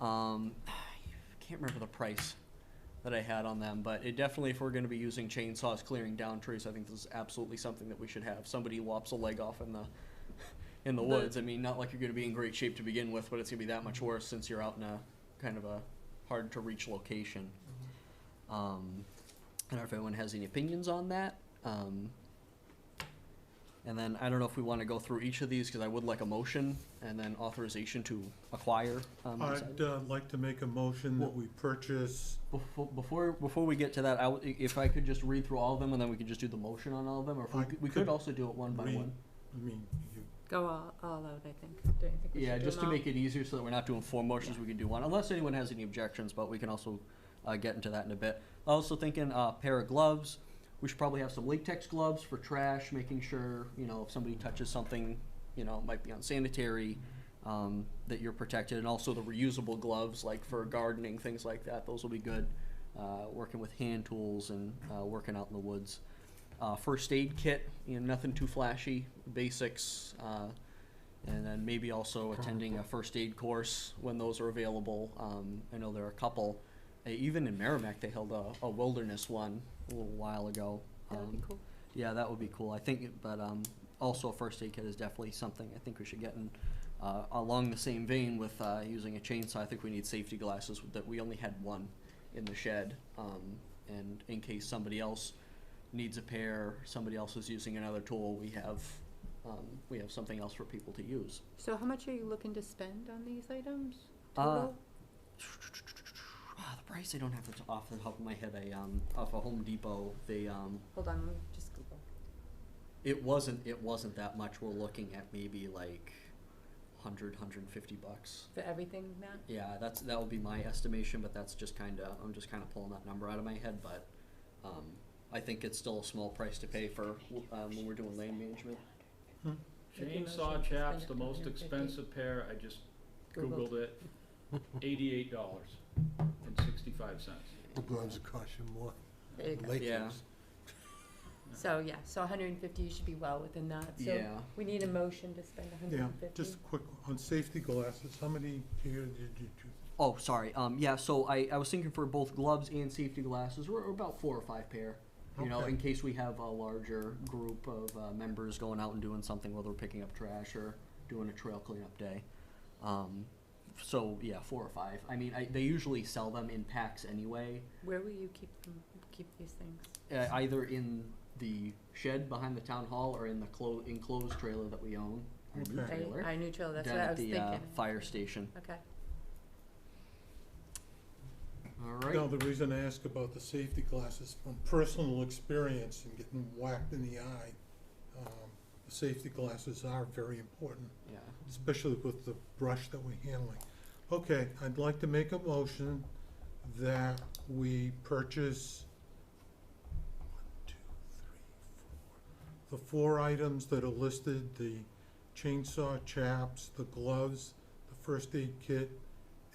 Can't remember the price that I had on them, but it definitely, if we're going to be using chainsaws clearing down trees, I think this is absolutely something that we should have. Somebody lops a leg off in the woods. I mean, not like you're going to be in great shape to begin with, but it's going to be that much worse since you're out in a kind of a hard to reach location. I don't know if anyone has any opinions on that. And then I don't know if we want to go through each of these, because I would like a motion and then authorization to acquire. I'd like to make a motion that we purchase. Before we get to that, if I could just read through all of them and then we could just do the motion on all of them, or if we could also do it one by one. I mean, you, Go all out, I think. Don't you think we Yeah, should do just to them all? make it easier so that we're not doing 4 motions, we can do one, unless anyone has any objections, but we can also get into that in a bit. Also thinking pair of gloves. We should probably have some latex gloves for trash, making sure, if somebody touches something, might be unsanitary, that you're protected. And also the reusable gloves, like for gardening, things like that. Those will be good. Working with hand tools and working out in the woods. First aid kit, nothing too flashy, basics. And then maybe also attending a first aid course when those are available. I know there are a couple. Even in Merrimack, they held a wilderness one a little while ago. That would be cool. Yeah, that would be cool. I think, but also a first aid kit is definitely something I think we should get in. Along the same vein with using a chainsaw, I think we need safety glasses. That we only had one in the shed, and in case somebody else needs a pair, somebody else is using another tool, we have something else for people to use. So how much are you looking to spend on these items total? The price I don't have off the top of my head. Off of Home Depot, they Hold on, let me just Google. it wasn't that much. We're looking at maybe like $150. For everything, Matt? Yeah, that would be my estimation, but that's just I'm just kind of pulling that number out of my head. But I think it's still a small price to pay for when we're doing land management. Chainsaw chaps, the most expensive pair, I just Googled it, $88.65. The gloves cost you more. There you go. Latex. Yeah. So, so 150, you should be well within that. So Yeah. we need a motion to spend yeah, 150. just quick, on safety glasses, how many here did you choose? Oh, sorry. Yeah, so I was thinking for both gloves and safety glasses, we're about 4 or 5 pair. You know, Okay. in case we have a larger group of members going out and doing something, whether we're picking up trash or doing a trail cleanup day. So yeah, 4 or 5. I mean, they usually sell them in packs anyway. Where will you keep these things? Either in the shed behind the town hall or in the enclosed trailer that we own. Our new Okay. trailer. Our new trailer, that's down what I at was the thinking. fire station. Okay. All right. Now, the reason I ask about the safety glasses, from personal experience and getting whacked in the eye, the safety glasses are very important, Yeah. especially with the brush that we're handling. Okay, I'd like to make a motion that we purchase 4 items that are listed, the chainsaw chaps, the gloves, the first aid kit,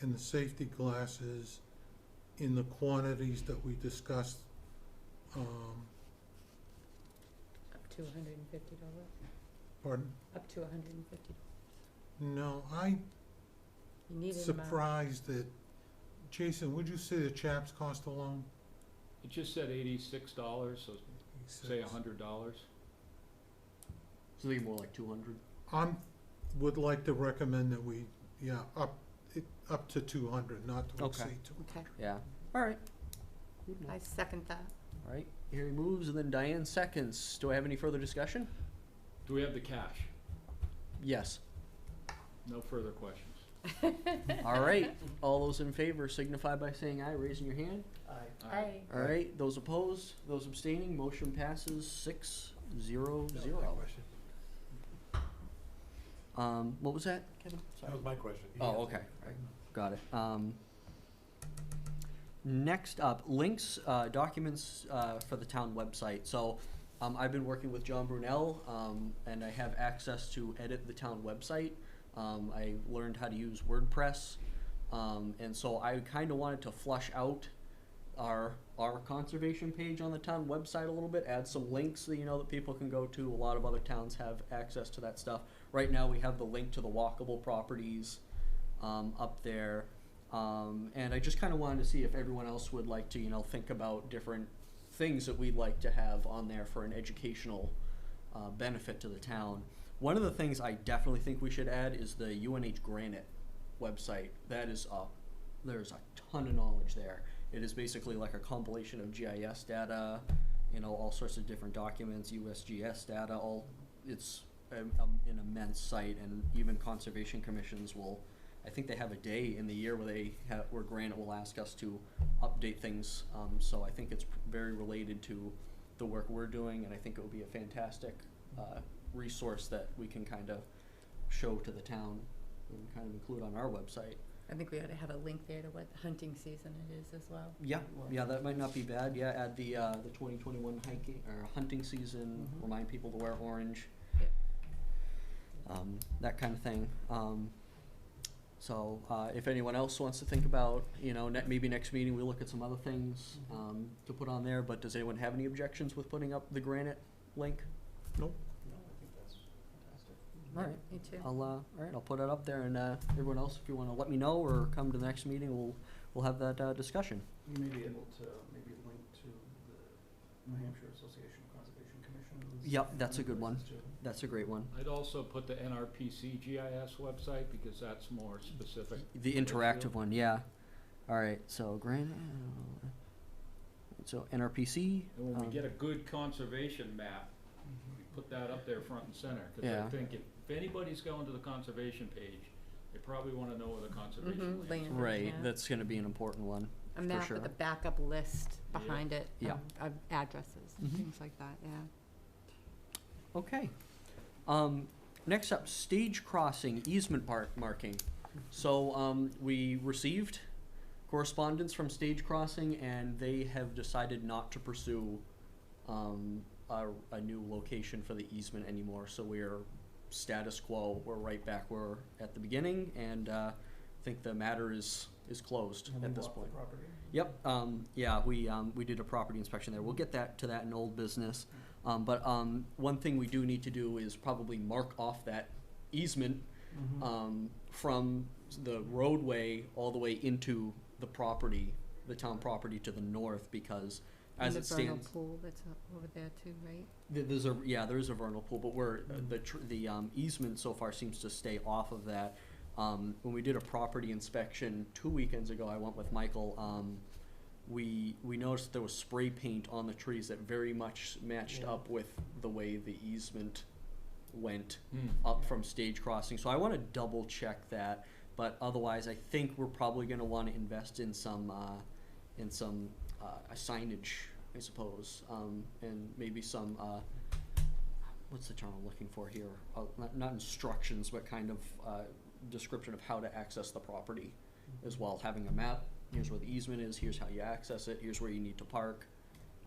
and the safety glasses in the quantities that we discussed. Up to $150. Pardon? Up to $150. No, You need an amount. surprised that, Jason, would you say the chaps cost alone? It just said $86, so say $100. So they more like 200. Would like to recommend that we, up to 200, not to Okay. exceed 200. Okay, Yeah. All right. I second that. All right. Harry moves, and then Diane seconds. Do I have any further discussion? Do we have the cash? Yes. No further questions. All right. All those in favor signify by saying aye, raising your hand. Aye. All right. Those opposed, those abstaining, motion passes 6-0-0. That was my question. What was that, Kevin? That was my question. He Oh, answered okay. it, right? Got it. Next up, links, documents for the town website. So I've been working with John Brunel, and I have access to edit the town website. I learned how to use WordPress, and so I kind of wanted to flush out our conservation page on the town website a little bit, add some links that that people can go to. A lot of other towns have access to that stuff. Right now we have the link to the walkable properties up there. And I just kind of wanted to see if everyone else would like to, think about different things that we'd like to have on there for an educational benefit to the town. One of the things I definitely think we should add is the UNH Granite website. That is there's a ton of knowledge there. It is basically like a compilation of GIS data, all sorts of different documents, USGS data. It's an immense site, and even conservation commissions will. I think they have a day in the year where Granite will ask us to update things. So I think it's very related to the work we're doing, and I think it would be a fantastic resource that we can kind of show to the town and kind of include on our website. I think we ought to have a link there to what hunting season it is as well. Yeah, that might not be bad. Yeah, add the 2021 hiking or hunting season. Mhm. Remind people to wear orange. Yep. That kind of thing. So if anyone else wants to think about, maybe next meeting we look at some other things to put on there. But does anyone have any objections with putting up the Granite link? Nope. No, I think that's fantastic. All right. Me too. All right, I'll put it up there, and everyone else, if you want to let me know or come to the next meeting, we'll have that discussion. You may be able to maybe link to the New Hampshire Association of Conservation Commissions. Yep, that's a good one. places too. That's a great one. I'd also put the NRPC GIS website because that's more specific. The interactive one, yeah. All right, so Granite. So NRPC. And when we get a good conservation map, we put that up there front and center. Because Yeah. I think if anybody's going to the conservation page, they probably want to know where the conservation Mhm, land is. land. Right, Yeah. that's going to be an important one. A map sure. with a backup list Yeah. behind it Yeah. of addresses and Mhm. things like that, yeah. Okay. Next up, stage crossing easement marking. So we received correspondence from Stage Crossing, and they have decided not to pursue a new location for the easement anymore. So we're status quo. We're right back where at the beginning, and I think the matter is closed And at we this bought the point. property. Yep. Yeah, we did a property inspection there. We'll get to that in old business. But one thing we do need to do is probably mark off that easement from the roadway all the way into the property, the town property to the north, because as it And the vernal stands, pool that's over there too, right? there's a, yeah, there is a vernal pool, but where the easement so far seems to stay off of that. When we did a property inspection 2 weekends ago, I went with Michael, we noticed there was spray paint on the trees that very much matched up with the way the easement went up from stage crossing. So I want to double check that, but otherwise I think we're probably going to want to invest in some signage, I suppose, and maybe some what's the term I'm looking for here? Not instructions, but kind of description of how to access the property as well. Having a map. Here's where the easement is. Here's how you access it. Here's where you need to park.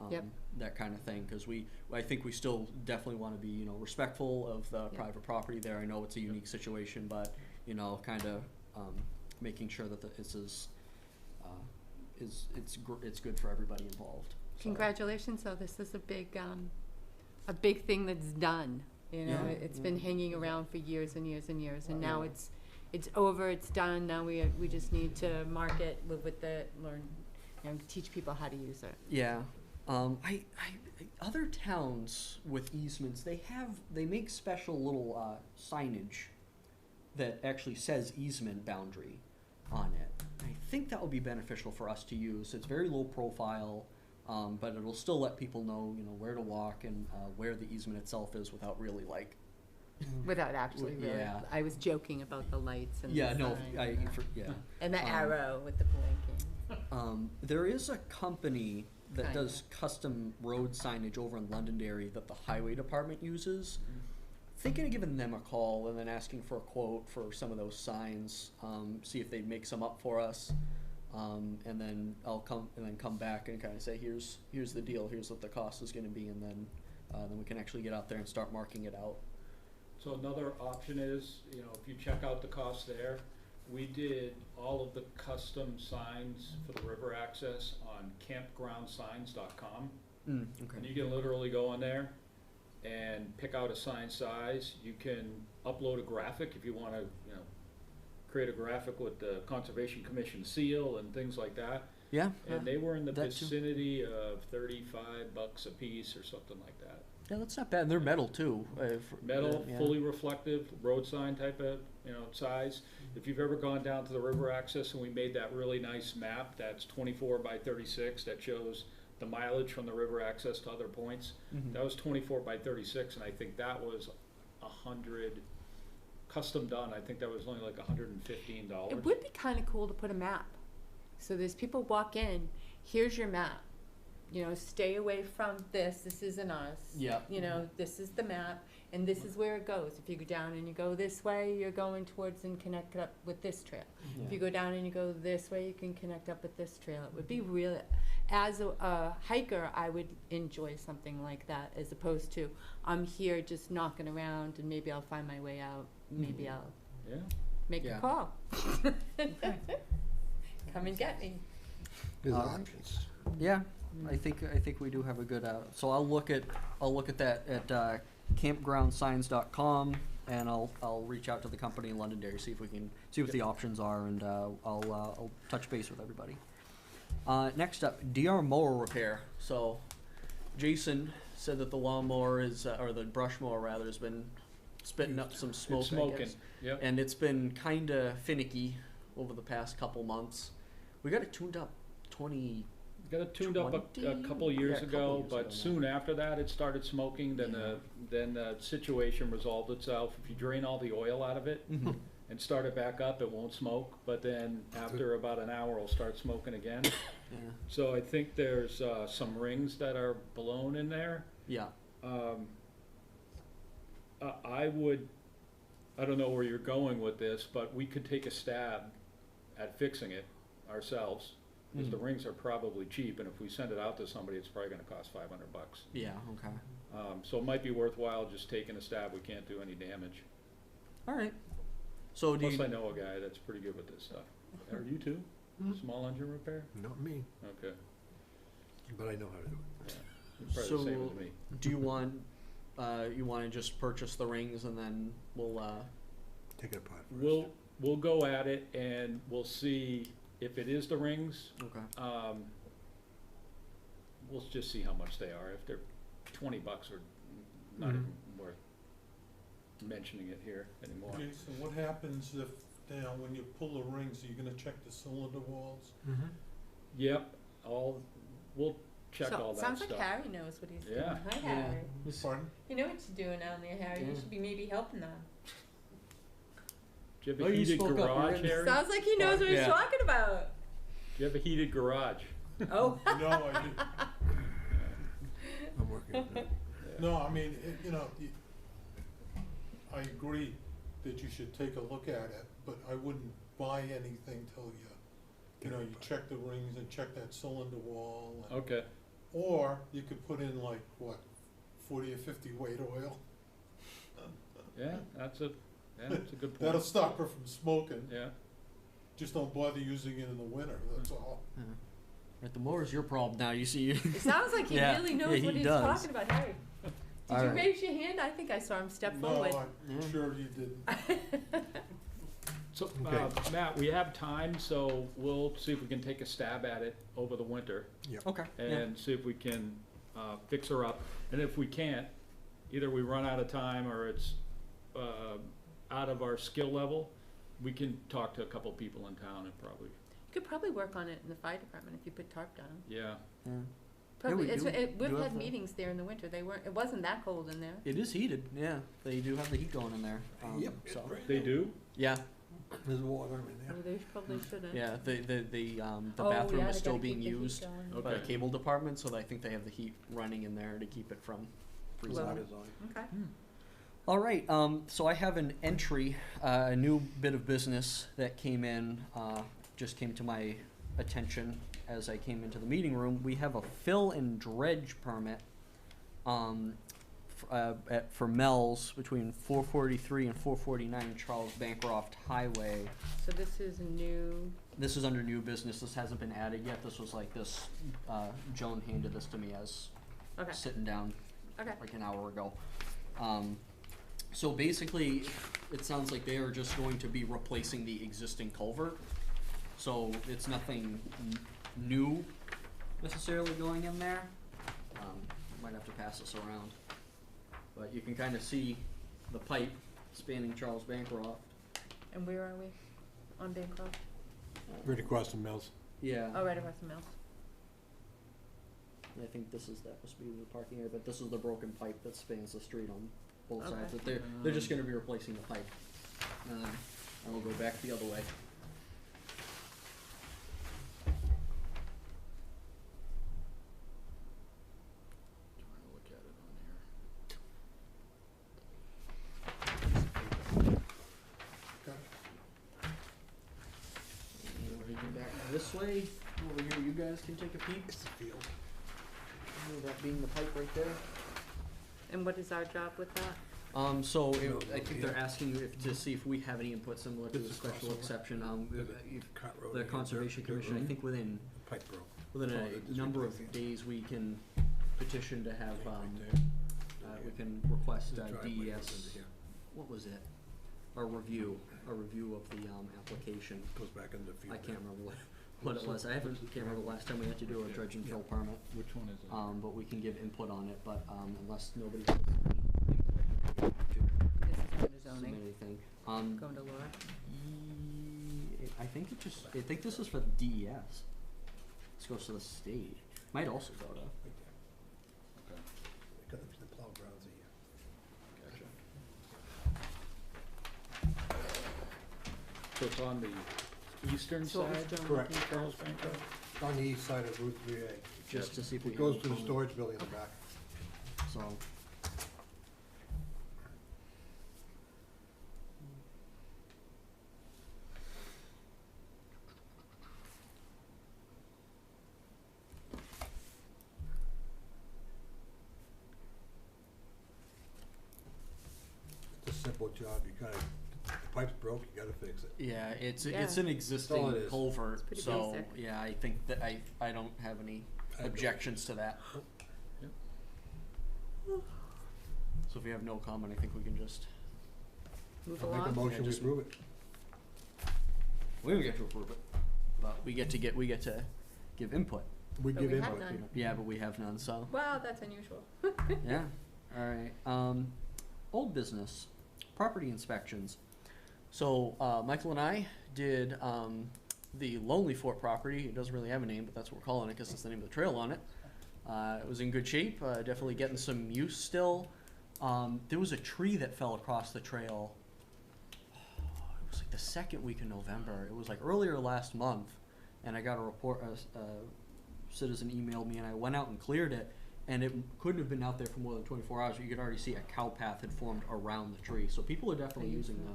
Yep. That kind of thing. Because I think we still definitely want to be, respectful of the private property there. I know it's a unique situation, but kind of making sure that this is it's good for everybody involved. So. Congratulations, though, this is a big thing that's done, it's been hanging around for years and years and years, and now it's over, it's done, now we just need to market, live with it, learn, teach people how to use it. Yeah. Other towns with easements, they make special little signage that actually says easement boundary on it. I think that would be beneficial for us to use. It's very low profile, but it'll still let people know, where to walk and where the easement itself is without really Without actually really, Yeah. I was joking about the lights and Yeah, the no, sign yeah. and the arrow with the blinking. There is a company that Kinda. does custom road signage over in Londonderry that the highway department uses. Thinking of giving them a call and then asking for a quote for some of those signs, see if they'd make some up for us, and then I'll come back and kind of say, here's the deal, here's what the cost is going to be, and then we can actually get out there and start marking it out. So another option is, if you check out the cost there, we did all of the custom signs for the river access on campgroundsigns.com. Okay. And you can literally go on there and pick out a sign size. You can upload a graphic if you want to, create a graphic with the Conservation Commission seal and things like that. Yeah. And they were in the that too. vicinity of $35 a piece or something like that. Yeah, that's not bad. And they're metal too. Metal, yeah. fully reflective, road sign type of, size. If you've ever gone down to the river access and we made that really nice map that's 24 by 36 that shows the mileage from the river access to other points, that was 24 by 36, and I think that was 100 custom done. I think that was only like $115. It would be kind of cool to put a map. So there's people walk in, here's your map. Stay away from this. This isn't us. Yeah. This is the map, and this is where it goes. If you go down and you go this way, you're going towards and connect up with this trail. Yeah. If you go down and you go this way, you can connect up with this trail. It would be real. As a hiker, I would enjoy something like that, as opposed to I'm here just knocking around and maybe I'll find my way out. Maybe I'll make Yeah. a call. Come and get me. There's options. Yeah, I think we do have a good. So I'll look at that at campgroundsigns.com, and I'll reach out to the company in Londonderry, see if we can see what the options are, and I'll touch base with everybody. Next up, DR Mower Repair. So Jason said that the lawnmower is, or the brush mower rather, has been spitting up some smoke. It's smoking. I guess. Yep. And it's been kind of finicky over the past couple months. We got it tuned up Got it tuned up a 20? couple of years Yeah, a couple ago, years but ago now. soon after that it started smoking. Then the situation resolved itself. If you drain all the oil out of it and start it back up, it won't smoke. But then after about an hour, it'll start smoking again. Yeah. So I think there's some rings that are blown in there. Yeah. I don't know where you're going with this, but we could take a stab at fixing it ourselves, because the rings are probably cheap, and if we send it out to somebody, it's probably gonna cost $500. Yeah. Okay. So it might be worthwhile just taking a stab. We can't do any damage. All right. So do Plus, you? I know a guy that's pretty good with this stuff. Are you too? Small engine repair? Not me, Okay. but I know how to do it. You're probably the same as me. Do you want? You want to just purchase the rings and then we'll Take it apart first. we'll go at it and we'll see if it is the rings. Okay. We'll just see how much they are. If they're $20 or not Mhm. even worth mentioning it here anymore. Jason, what happens if, now, when you pull the rings, are you gonna check the cylinder walls? Mm-hmm. Yep, we'll check So- all that Sounds stuff. like Harry knows what he's doing. Yeah. Hi, Yeah. Harry. Pardon? You know what you're doing down there, Harry. You Yeah. should be maybe helping them. Do you have Oh, a you heated spoke up. You're garage, gonna- Harry? Sounds like he knows what he's Yeah. talking about. Do you have a heated garage? Oh. No, I didn't. I'm working on that. No, I mean, you know, I agree that you should take a look at it, but I wouldn't buy anything till you know, you check the rings and check that cylinder wall. And- Okay, Or you could put in like, what, 40 or 50 weight oil? yeah, that's a good That'll point. stop her from smoking. Yeah, Just don't bother using it in the winter, that's all. Yeah. Right, the mower's your problem now. You see. It sounds like he Yeah, really yeah, knows he what he's does. talking about, Harry. Did All you right. raise your hand? I think I saw him step No, forward. I'm Yeah. sure you didn't. so, Okay. Matt, we have time, so we'll see if we can take a stab at it over the winter Okay. Yeah. and see if we can, fix her up. And if we can't, either we run out of time or it's, out of our skill level, we can talk to a couple people in town and probably, You could probably work on it in the fire department if you put tarp down. yeah. Yeah. Probably, we do- we've do have had the- meetings there in the winter. It wasn't that cold in there. It is heated. Yeah, they do have the heat going in there. Yep, it's So. brand They new. do? Yeah. There's water in there. Oh, they probably shouldn't. Yeah. The Oh, bathroom yeah, is they still gotta being keep the heat used going. by the Okay. cable department, so I think they have the heat running in there to keep it from freezing. Well- Water's on. Okay. All right, so I have an entry, a new bit of business that came in, just came to my attention as I came into the meeting room. We have a fill and dredge permit, for Mel's between 443 and 449 Charles Bancroft Highway. So this is new. This is under new business. This hasn't been added yet. This was like this, Joan handed this to me as Okay. sitting down Okay. like an hour ago. So basically, it sounds like they are just going to be replacing the existing culvert. So it's nothing new necessarily going in there. Might have to pass this around. But you can kind of see the pipe spanning Charles Bancroft. And where are we? On Bancroft? Right across the mills. Yeah. Oh, right across the mills. I think that must be the parking area, but this is the broken pipe that spans the street on both Okay. sides. But they're just gonna be replacing the pipe. And we'll go back the other way. Trying to look at it on here. And we're gonna go back this way. Over here, you guys can take a peek. It's the field. That being the pipe right there. And what is our job with that? So No, I think yeah. they're asking you to see if we have any input similar to This the is special crossover. exception. There's a If cut road the here, Conservation dirt Commission, I road. think within Pipe broke. within Oh, a this is number of replacing it. days, we can petition to have, Right there. we can request The driveway goes DES, into here. what was it? A review of the, application. Goes back in the field. I can't remember what it was. Can't remember the last time we had to do a dredge and fill permit. Which one is it? But we can give input on it, but, unless nobody has This is under submit zoning. anything. Going to Laura. I think this is for the DES. This goes to the state. Might also go to. Right there. Okay, Got the plow grounds are here. gotcha. So it's on the eastern So what was side, Joan Correct. looking for? Charles Bancroft? On the east side of Route 3A. Just to see if we It have goes any to the comment. storage building in the back. So. It's a simple job. You gotta, the pipe's broke, you gotta fix it. Yeah, it's Yeah. an That's all existing it is. culvert, It's pretty so basic. yeah, I think that I don't have any I have no objections to that. Yep. So if you have no comment, I think we can just move I'll make a along? motion, we just- approve it. We don't get to approve it, but we get to give input. We But give we input. have none. you know. Yeah, but we have none, so, Wow, that's unusual. yeah, alright, old business, property inspections. So, Michael and I did, the Lonely Fort property, it doesn't really have a name, but that's what we're calling it, cause it's the name of the trail on it. It was in good shape, definitely getting some use still. There was a tree that fell across the trail. It was like the second week of November. It was like earlier last month, and I got a report. A citizen emailed me, and I went out and cleared it, and it couldn't have been out there for more than 24 hours. You could already see a cow path had formed around the tree. So people are definitely using the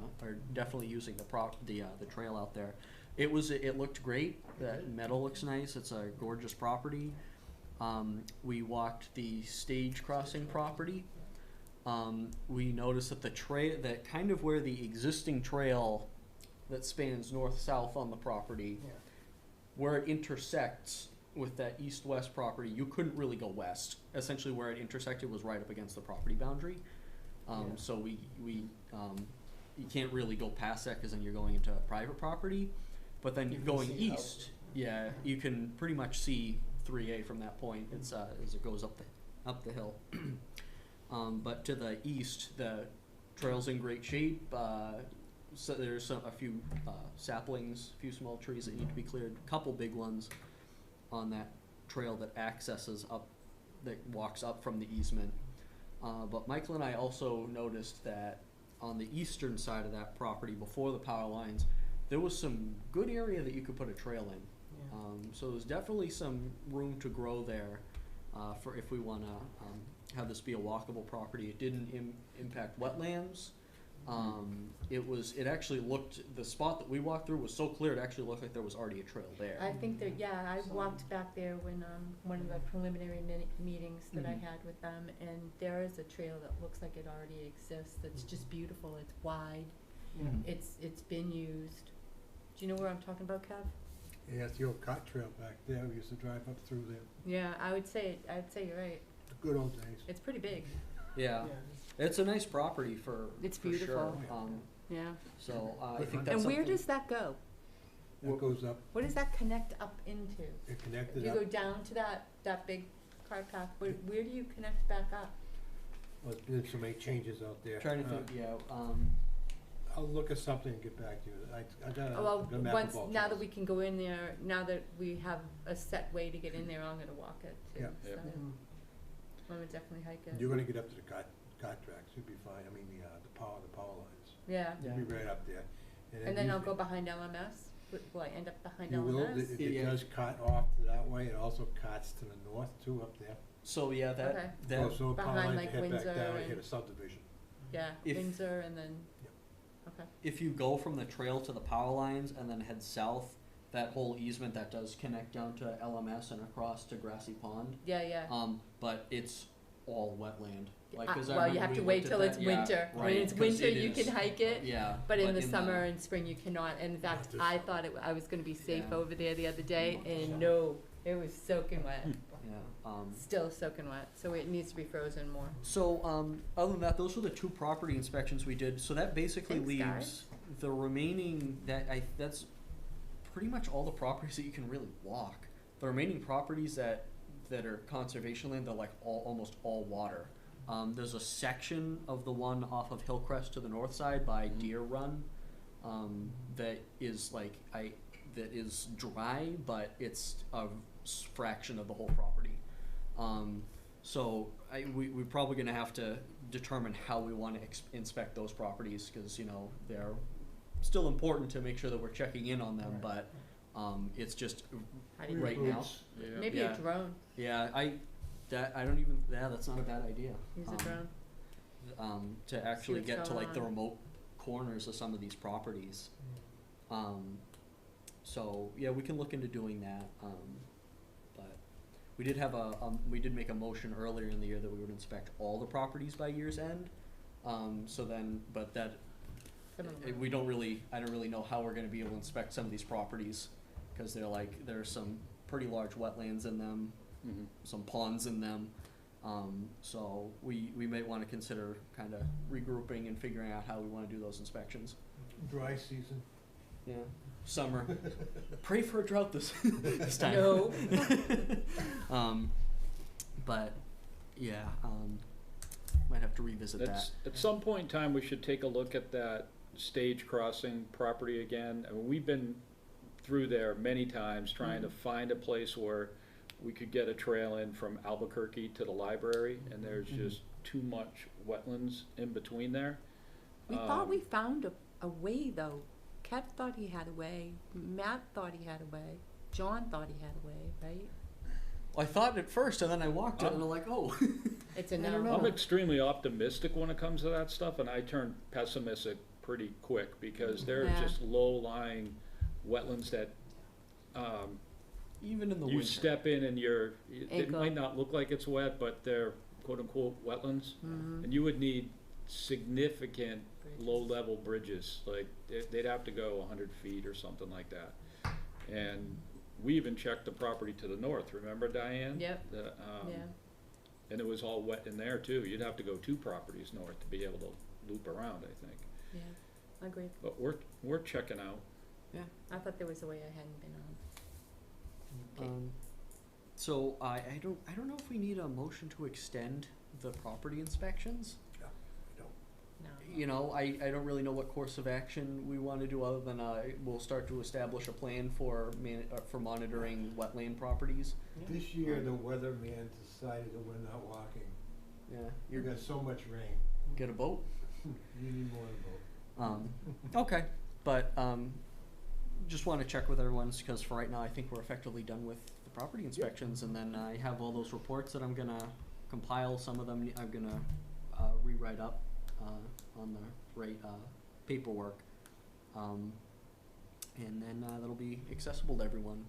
trail out there. It looked great. The meadow looks nice. It's a gorgeous property. We walked the stage crossing property. We noticed that that kind of where the existing trail that spans north-south on the property, Yeah. where it intersects with that east-west property, you couldn't really go west. Essentially where it intersected was right up against the property boundary. Yeah. So you can't really go past that, cause then you're going into private property. But then You can going see how- east, yeah, you can pretty much see 3A from that point. It's as it goes up the hill. But to the east, the trail's in great shape. So there's a few saplings, a few small trees that need to be cleared. A couple big ones on that trail that walks up from the easement. But Michael and I also noticed that on the eastern side of that property, before the power lines, there was some good area that you could put a trail in. Yeah. So there's definitely some room to grow there, for if we wanna, have this be a walkable property. It didn't impact wetlands. It actually looked, the spot that we walked through was so clear, it actually looked like there was already a trail there. I think that, yeah, I walked back there when, one of the preliminary meetings that I Mhm. had with them, and there is a trail that looks like it already exists, that's just beautiful, it's wide, Yeah. it's been used. Do you know where I'm talking about, Kev? Yeah, it's the old cart trail back there, we used to drive up through there, Yeah, I'd say you're right, the good old days. it's pretty big, Yeah, it's a nice property for It's for sure. beautiful. yeah. So I Good think hunt. that's And where something- does that go? That goes up, What does that connect up into? it connected You up, go down to that big cart path, where do you connect back up? well, there's so many changes out there. Trying to think, yeah, I'll look at something and get back to you, I got Oh, well, a map once, of all now that trails. we can go in there, now that we have a set way to get in there, I'm gonna walk it too, Yeah. so. Yep. Mhm. I'm gonna definitely hike it. You're gonna get up to the cart tracks, you'll be fine, I mean, the power lines, Yeah, Yeah. you'll be right up there. and then I'll usually- go behind LMS, will I end up behind You will, LMS? it Yeah. does cut off that way, it also cuts to the north too up there. so yeah, Okay. that So power Behind, lines like, head back Windsor down and hit and- a subdivision. Yeah, If- Windsor and then, Yep. okay, if you go from the trail to the power lines and then head south, that whole easement that does connect down to LMS and across to Grassy Pond. yeah. But it's all wetland. Like, 'cause I Well, you remember have we to wait looked at till that- it's yeah, winter, when right, it's 'cause winter, it you is- can hike it, Yeah. but in the summer and spring, you cannot, and in fact, this I summer. thought I was gonna be safe Yeah. over there the other day, and no, it was soaking wet, Yeah, still soaking wet, so it needs to be frozen more. so, other than that, those were the two property inspections we did, so that basically Thanks, leaves guys. the remaining, that's pretty much all the properties that you can really walk. The remaining properties that are conservation land, they're like almost all water. There's a section of the one off of Hillcrest to the north side by Deer Run, that is that is dry, but it's a fraction of the whole property. So we're probably gonna have to determine how we wanna inspect those properties, cause they're still important to make sure that we're checking in on them, but, it's just, How do you, right now, Yeah. maybe Yeah. a drone, yeah, that's not a bad idea. use a drone, To actually what's get to going like the on. remote corners of some of these properties. So, yeah, we can look into doing that, but we did have we did make a motion earlier in the year that we would inspect all the properties by year's end. But that, some of them. I don't really know how we're gonna be able to inspect some of these properties, cause there's some pretty large wetlands in them, Mhm. some ponds in them. So we might wanna consider kinda regrouping and figuring out how we wanna do those inspections. Dry season. Yeah. Summer. Pray for a drought this time. No. But yeah, might have to revisit that. At some point in time, we should take a look at that stage crossing property again. I mean, we've been through there many times trying to find a place where we could get a trail in from Albuquerque to the library, and there's just too much wetlands in between there. We thought we found a way, though. Kev thought he had a way, Matt thought he had a way, John thought he had a way, right? I thought at first, and then I walked it, and I'm like, oh. It's a I don't no. know. I'm extremely optimistic when it comes to that stuff, and I turn pessimistic pretty quick because there's Yeah. just low-lying wetlands that Even in the you winter. step in and it Ankle. might not look like it's wet, but they're quote-unquote wetlands. Mhm. And you would need significant Bridges. low-level bridges, like they'd have to go 100 feet or something like that. And we even checked the property to the north, remember Diane? Yep. Yeah. And it was all wet in there too. You'd have to go 2 properties north to be able to loop around, I think. Yeah, agreed. But we're checking out. Yeah, I thought there was a way I hadn't been on. Okay. So I don't know if we need a motion to extend the property inspections. No. You know, I don't really know what course of action we want to do other than we'll start to establish a plan for monitoring wetland properties. This year, the weatherman decided that we're not walking. Yeah, You got so much rain. get a boat. You need more than a boat. Okay, but just want to check with everyone because for right now I think we're effectively done with the property inspections, and then I have all those reports that I'm gonna compile. Some of them I'm gonna rewrite up on the right paperwork, and then that'll be accessible to everyone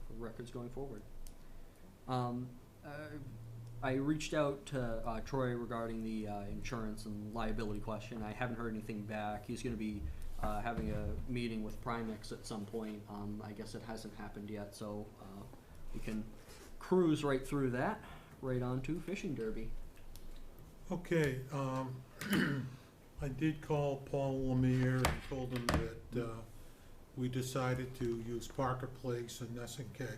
for records going forward. I reached out to Troy regarding the insurance and liability question. I haven't heard anything back. He's going to be having a meeting with Primex at some point. I guess it hasn't happened yet, so we can cruise right through that, right on to fishing derby. Okay, I did call Paul Lemire and told him that we decided to use Parker Place and Nessenkeg.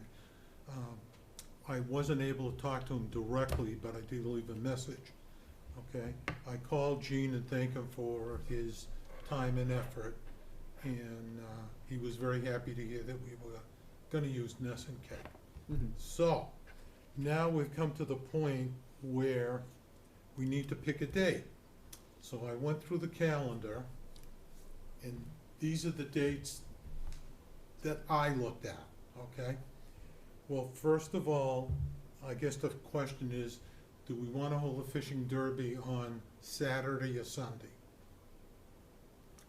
I wasn't able to talk to him directly, but I did leave a message, okay? I called Gene and thanked him for his time and effort, and he was very happy to hear that we were gonna use Nessenkeg. So, now we've come to the point where we need to pick a date. So I went through the calendar, and these are the dates that I looked at, okay? Well, first of all, I guess the question is, do we wanna hold a fishing derby on Saturday or Sunday?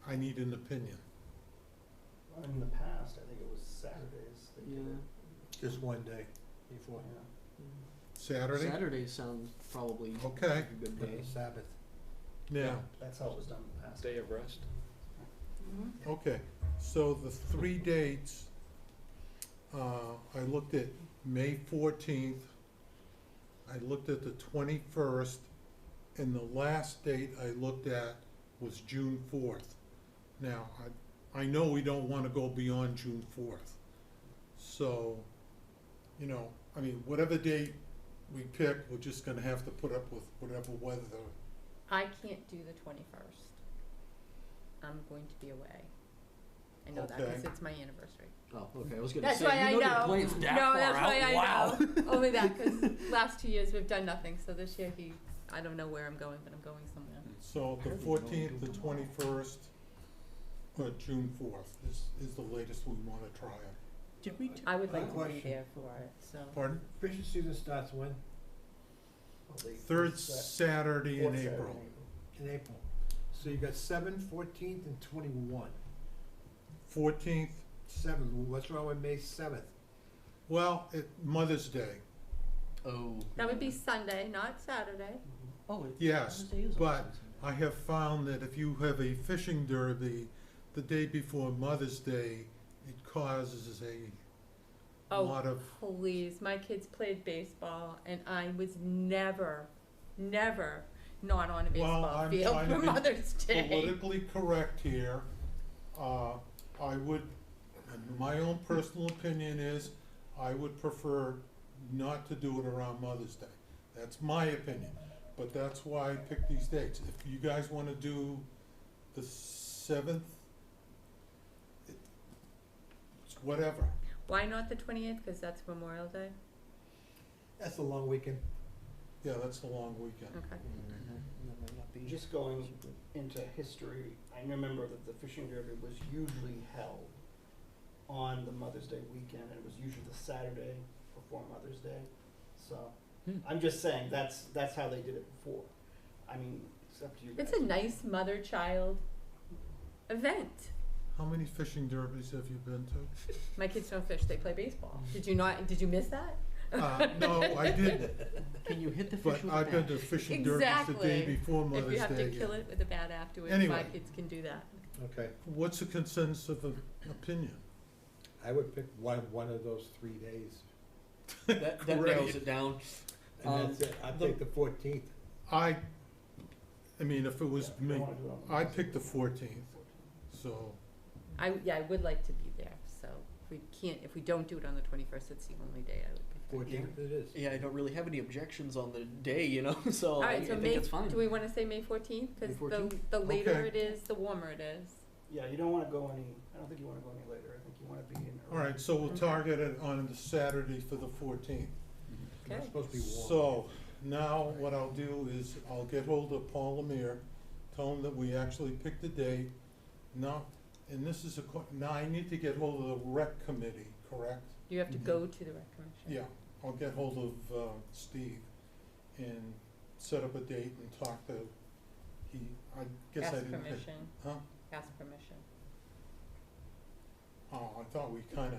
I need an opinion. In the past, I think it was Saturdays. They did it. Just one day before. Yeah. Saturday? Saturday sounds probably Okay. a good day. Sabbath. Yeah, That's how it was done in the past. Day of rest. okay. So the 3 dates, I looked at May 14th, I looked at the 21st, and the last date I looked at was June 4th. Now, I know we don't wanna go beyond June 4th. So, you know, I mean, whatever date we pick, we're just gonna have to put up with whatever weather. I can't do the 21st. I'm going to be away. I know that because Okay. it's my anniversary. Oh, okay. I was gonna That's say why I you know know. your plans that No, far that's out. why I Wow. know. Only that, because last 2 years we've done nothing. So this year I don't know where I'm going, but I'm going somewhere. So the 14th, the 21st, or June 4th is the latest we wanna try it. Did we? I would like to be Question. there for it. So Pardon? Fishing season starts when? Third Saturday in Fourth Saturday April. In April. So you got 7, 14th, and 21. 14th, 7, what's wrong with May 7th? well, Mother's Day, Oh. that would be Sunday, not Saturday. Oh, it, yes, Thursday is but also I have found that if you have a fishing derby the day before Mother's Day, it causes a Oh, lot of, please, my kids played baseball and I was never not on a well, baseball I'm field trying for to be Mother's Day. politically correct here. I would, and my own personal opinion is, I would prefer not to do it around Mother's Day. That's my opinion, but that's why I picked these dates. If you guys wanna do the 7th, it's whatever. Why not the 28th? Because that's Memorial Day? That's a long weekend. Yeah, that's the long weekend. Okay. That might not be Just going super. into history, I remember that the fishing derby was usually held on the Mother's Day weekend, and it was usually the Saturday before Mother's Day. So, I'm just saying, that's how they did it before. I mean, it's up to you guys. It's a nice mother-child event. How many fishing derbies have you been to? My kids don't fish, they play baseball. Did you miss that? No, I didn't, Can you hit the fish but with I've a been bat? to fishing derbies the day Exactly. before Mother's If Day. you have to yeah. kill it with a bat afterwards, Anyway. my kids can do that. Okay, What's the consensus of opinion? I would pick one of those 3 days, That narrows Great. it down. and that's it. I'd take the 14th. I mean, if it was Yeah, me, you don't wanna do it on I'd pick the 14th, so, I would like to be there, so if we don't do it on the 21st, it's the only day I would prefer. 14th it is. Yeah, I don't really have any objections on the day, you know, so All I right, so think May, it's fine. do we wanna say May 14th? Cause May 14th? the later Okay. it is, the warmer it is. Yeah, you don't wanna go I don't think you wanna go any later, I think you wanna be in all early. right, so we'll Okay. target it on the Saturday for the 14th. Okay. It's supposed to be warm. So, now what I'll do is, I'll get hold of Paul Lemire, tell him that we actually picked a date. Now, and this is now I need to get hold of the rec committee, correct? You have to go to the rec commission. Yeah, I'll get hold of, Steve and set up a date and talk to, I guess I Ask didn't. permission, Huh? ask permission. Oh, I thought we kinda,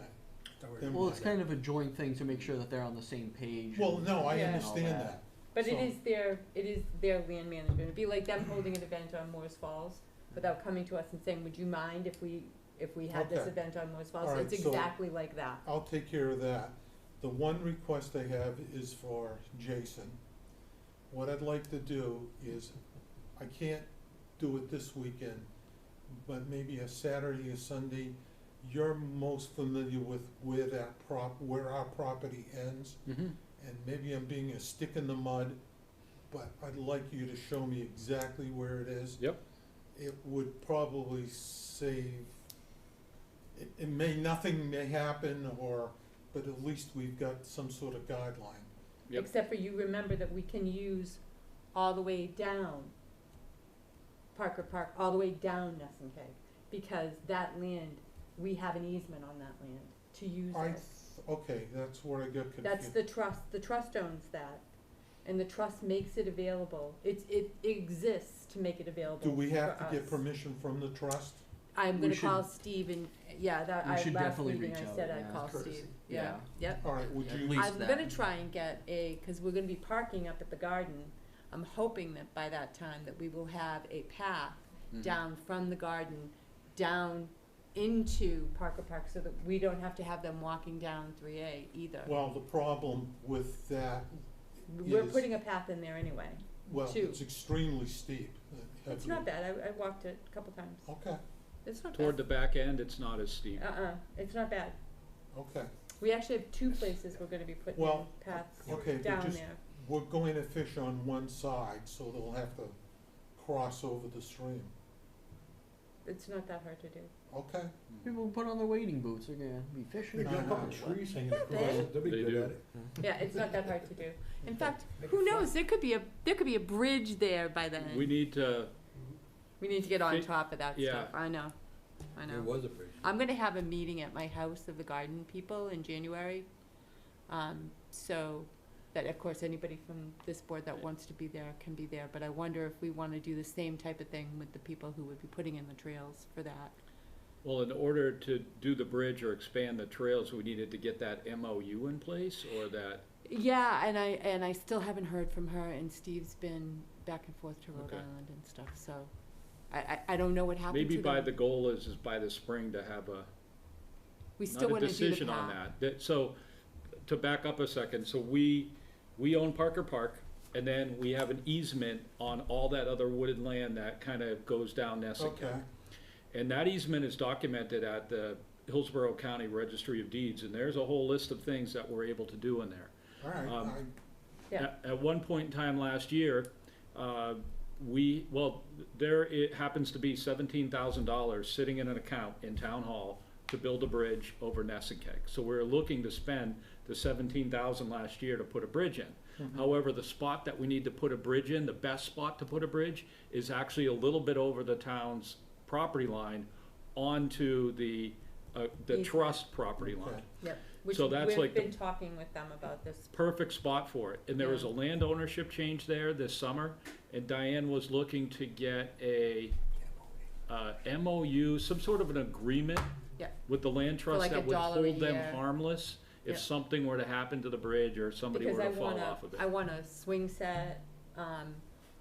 Then Well, it's kind of a joint thing to make sure that they're on the same page. well, no, I Yeah. understand that. But So- it is their land management. It'd be like them holding an event on Moore's Falls without coming to us and saying, would you mind if we had this Okay. event on Moore's Falls? All right, It's so- exactly like that. I'll take care of that. The one request I have is for Jason. What I'd like to do is, I can't do it this weekend, but maybe a Saturday or Sunday. You're most familiar with where where our property ends, Mm-hmm. and maybe I'm being a stick in the mud, but I'd like you to show me exactly where it is. Yep. It would probably save, nothing may happen, but at least we've got some sort of guideline. Yep. Except for you remember that we can use all the way down Parker Park, all the way down Nessun Cave, because that land, we have an easement on that land to use it. Okay, that's where I got confused. That's the trust owns that, and the trust makes it available. It exists to make it available Do we have for to get us. permission from the trust? I'm We gonna call should- Steve and, yeah, that, we should last definitely meeting reach I out, said I'd yeah. call Courtesy. Steve, yeah, Yeah. yep. All right, would At you, least I'm that. gonna try and get cause we're gonna be parking up at the garden. I'm hoping that by that time that we will have a path Mhm. down from the garden, down into Parker Park, so that we don't have to have them walking down 3A either. well, the problem with that, We're is- putting a path in there anyway. well, Two. it's extremely steep. It's not bad, I walked it a couple times. Okay, It's not Toward bad. the back end, it's not as steep. It's not bad. okay. We actually have two places we're gonna be putting in Well, paths okay, but down just- there. We're going to fish on one side, so they'll have to cross over the stream. It's not that hard to do. Okay, People put on their wading boots, they're gonna be fishing. They got a Uh-huh. couple trees hanging across they- it, they'll be They good do. at it. Yeah, it's not that hard to do. In fact, Make who it fun. knows, there could be a bridge there by then. We need to, We need to get on Fi- top of that yeah. stuff, I know. There was a bridge. I'm gonna have a meeting at my house of the garden people in January. So that, of course, anybody from this board that wants to be there can be there, but I wonder if we wanna do the same type of thing with the people who would be putting in the trails for that. well, in order to do the bridge or expand the trails, we needed to get that MOU in place, or that, Yeah, and I still haven't heard from her, and Steve's been back and forth to Rhode Okay. Island and stuff, so I don't know what happened to maybe them. by the goal is by the spring to have We still not a wanna do the decision on path. so, to back up a second, so we own Parker Park, and then we have an easement on all that other wooded land that kinda goes down Nessica. Okay, And that easement is documented at the Hillsborough County Registry of Deeds, and there's a whole list of things that we're able to do in there. all right, Um, Yeah. At one point in time last year, there it happens to be $17,000 sitting in an account in Town Hall to build a bridge over Nessica. So we're looking to spend the $17,000 last year to put a bridge in. Mhm. However, the spot that we need to put a bridge in, the best spot to put a bridge, is actually a little bit over the town's property line onto the Easement. trust property line. Okay. Yep, which So that's we've like the- been talking with them about this. Perfect spot for it. And there was a Yeah. land ownership change there this summer, and Diane was looking to get a MOU, some sort of an agreement Yeah. with the land trust like that $1 would a hold them year. harmless if Yeah. something were to happen to the bridge or somebody Because were I to fall want off of it. I want a swing set,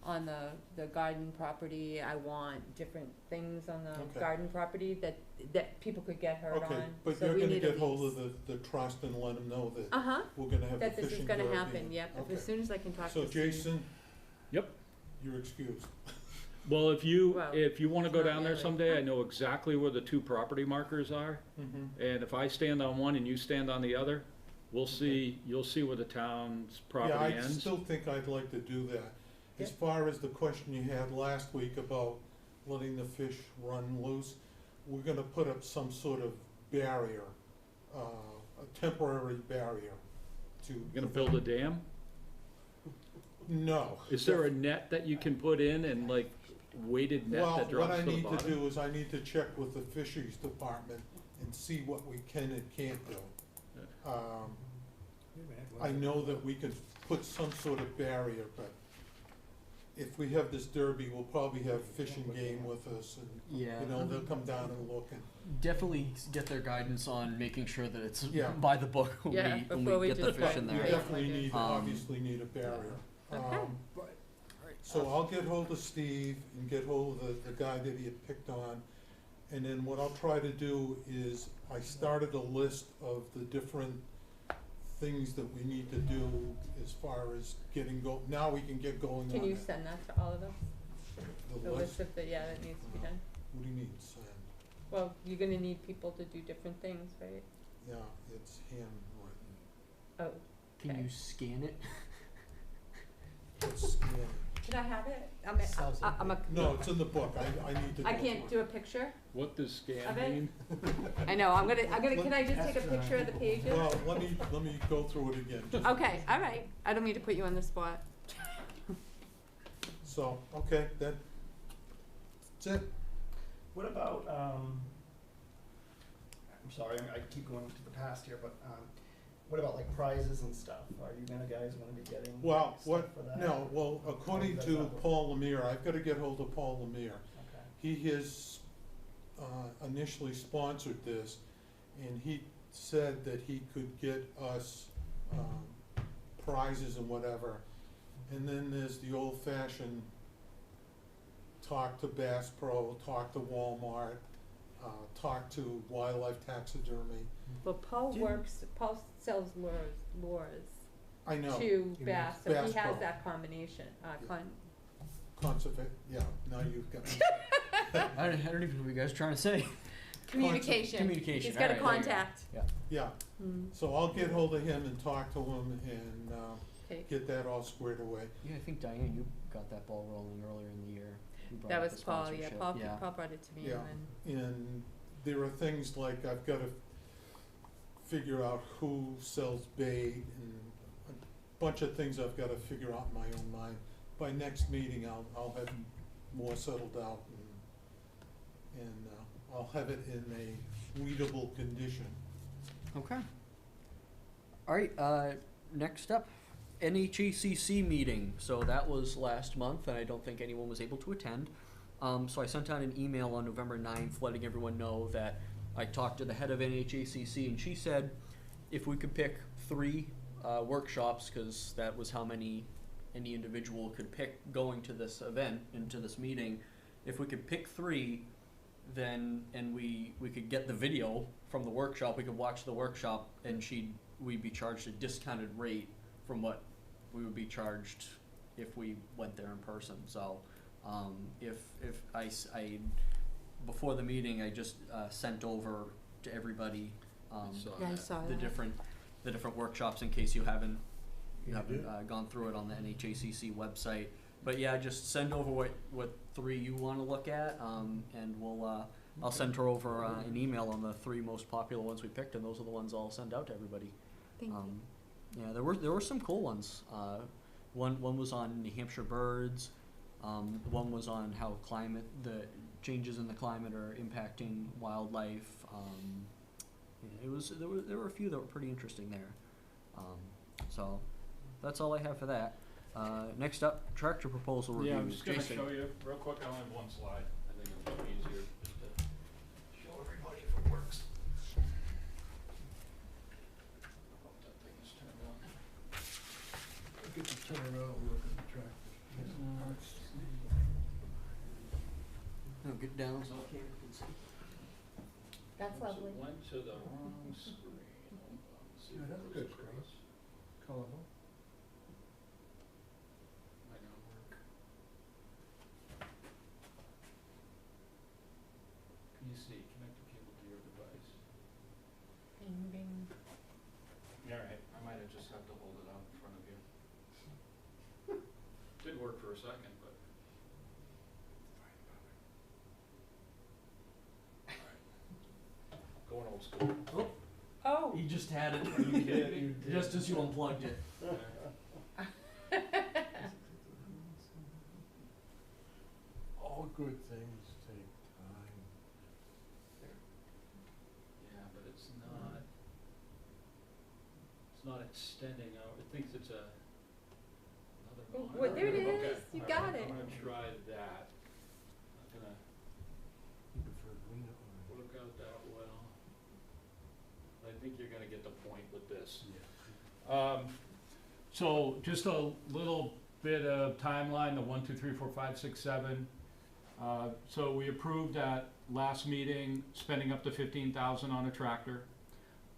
on the garden property. I want different things on the Okay. garden property that people could get hurt on. Okay, but So you're we gonna need a get hold lease. of the trust and let them know that Uh-huh, we're gonna have the that this fishing is gonna derby. happen, yep, Okay. as soon as I can talk to So Steve. Jason? Yep. You're excused. Well, if Well, you wanna go not down there really. someday, I know exactly where the two property markers are. Mm-hmm. And if I stand on one and you stand on the other, you'll see where the town's property Yeah, I ends. still think I'd like to do that. As Yeah. far as the question you had last week about letting the fish run loose, we're gonna put up some sort of barrier, a temporary barrier to. You gonna build a dam? No. Is there a net that you can put in and like weighted net that Well, what drops I to the need to bottom? do is I need to check with the fisheries department and see what we can and can't do. I know that we can put some sort of barrier, but if we have this derby, we'll probably have Fish and Game with us, and, Yeah. you know, they'll come down and look, and, Definitely get their guidance on making sure that it's Yeah. by the book when Yeah, when before we get the just fish put- in you there. Yeah. definitely need, Um, obviously need a barrier. Okay. So I'll get hold of Steve and get hold of the guy that he had picked on. And then what I'll try to do is, I started a list of the different things that we need to do as far as now we can get going on Can you it. send that to all of us? The The list, list of that needs to be done? what do you need, send? Well, you're gonna need people to do different things, right? Yeah, it's handwritten. Oh, Can okay. you scan it? It's scanned. Can I have it? Sounds like I'm a. No, it's in the book, I need to go I through can't it. do a picture? What does scan Of it? mean? I know, can I just take a picture of the pages? Well, let me go through it again. Okay, all right. I don't mean to put you on the spot. So, okay, that's it. What about, I'm sorry, I keep going to the past here, but, what about like prizes and stuff? Are you guys gonna be getting Well, stuff what, for that? no, well, according That's to not what- Paul Lemire, I've gotta get hold of Paul Lemire. Okay. He has, initially sponsored this, and he said that he could get us, prizes and whatever. And then there's the old fashioned, talk to Bass Pro, talk to Walmart, talk to Wildlife Taxidermy. Well, Paul sells lures I know, to Bass, so Bass he has Pro. that combination, yeah, now you've got me. I don't even know what you guys are trying to say. communication. Communication, He's got a alright, there you go. contact. Yeah, Mm, so I'll get hold of him and talk to him and, okay. get that all squared away. Yeah, I think Diane, you got that ball rolling earlier in the year. You brought That up was the Paul, sponsorship. Paul brought it to me Yeah. and And there are things like I've gotta figure out who sells bait and a bunch of things I've gotta figure out in my own mind. By next meeting, I'll have more settled out and I'll have it in a readable condition. Okay. Alright, next up, NHACC meeting. So that was last month, and I don't think anyone was able to attend. So I sent out an email on November 9th letting everyone know that I talked to the head of NHACC, and she said if we could pick 3 workshops, because that was how many any individual could pick going to this event and to this meeting, if we could pick 3, then, and we could get the video from the workshop, we could watch the workshop and we'd be charged a discounted rate from what we would be charged if we went there in person. So, if I before the meeting, I just, sent over to everybody, Yeah, I saw the that. different workshops in case you haven't You did? gone through it on the NHACC website. But yeah, just send over what 3 you want to look at, and I'll send her over an email on the 3 most popular ones we picked, and those are the ones I'll send out to everybody. Thank you. Yeah, there were some cool ones. One was on New Hampshire birds. One was on how the changes in the climate are impacting wildlife. There were a few that were pretty interesting there. So that's all I have for that. Next up, tractor proposal reviews. Yeah, I'm just gonna Jason. show you real quick. I only have one slide. I think it'll be easier just to show everybody if it works. Hope that thing is turned on. Get to turn around and look at the tractors. No, get down so I can see. That's Oops, lovely. It went to the wrong screen. Hold on, let's see Yeah, if that's it good, goes Chris. across. Colorful. Might not work. Can you see? Connect the cable to your device. Bing, bing. Alright, I might have just have to hold it out in front of you. Did work for a second, but. Alright. Going old school. Oh. You just had it. Are you kidding me? Just as you unplugged it. All good things take time. Yeah, but it's not extending out. It thinks it's another Oh, monitor. well, there it Okay, is. You all got right, it. I'm gonna try that. Not gonna You prefer green or orange? work out that well. I think you're gonna get the point with this. So just a little bit of timeline, the 1, 2, 3, 4, 5, 6, 7. So we approved at last meeting, spending up to $15,000 on a tractor.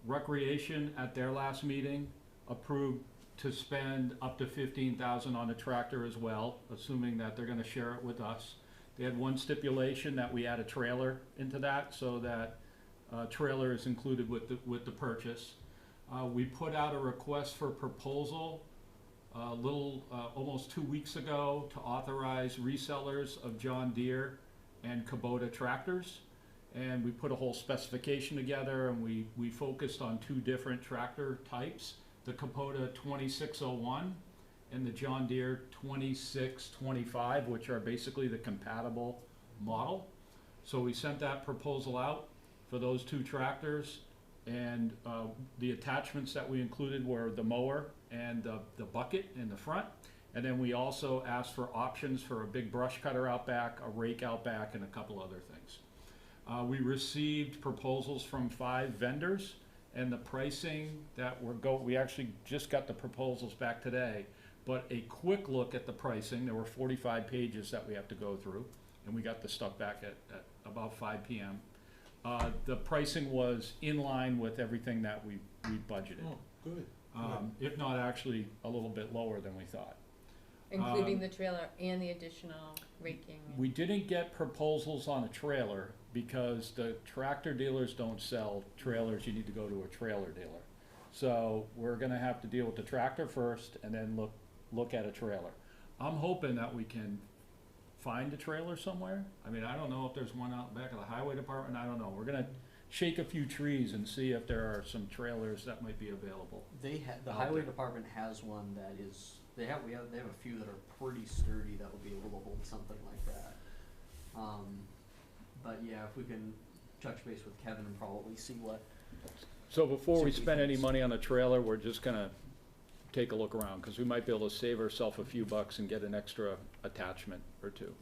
Recreation at their last meeting approved to spend up to $15,000 on a tractor as well, assuming that they're gonna share it with us. They had one stipulation that we add a trailer into that, so that trailer is included with the purchase. We put out a request for proposal almost 2 weeks ago to authorize resellers of John Deere and Kubota tractors. And we put a whole specification together, and we focused on 2 different tractor types, the Kubota 2601 and the John Deere 2625, which are basically the compatible model. So we sent that proposal out for those 2 tractors, and the attachments that we included were the mower and the bucket in the front. And then we also asked for options for a big brush cutter out back, a rake out back, and a couple other things. We received proposals from 5 vendors, and the pricing that we actually just got the proposals back today, but a quick look at the pricing, there were 45 pages that we have to go through, and we got the stuff back at about 5 p.m. The pricing was in line with everything that we budgeted, Oh, good. if not actually a little bit lower than we thought. Including the trailer and the additional raking. We didn't get proposals on a trailer because the tractor dealers don't sell trailers. You need to go to a trailer dealer. So we're gonna have to deal with the tractor first and then look at a trailer. I'm hoping that we can find a trailer somewhere. I mean, I don't know if there's one out back of the highway department. I don't know. We're gonna shake a few trees and see if there are some trailers that might be available. The Out highway there. department has one that is, they have a few that are pretty sturdy that will be able to hold something like that. But yeah, if we can touch base with Kevin and probably see what. So before we See what he spend any thinks. money on a trailer, we're just gonna take a look around, cause we might be able to save ourselves a few bucks and get an extra attachment or 2.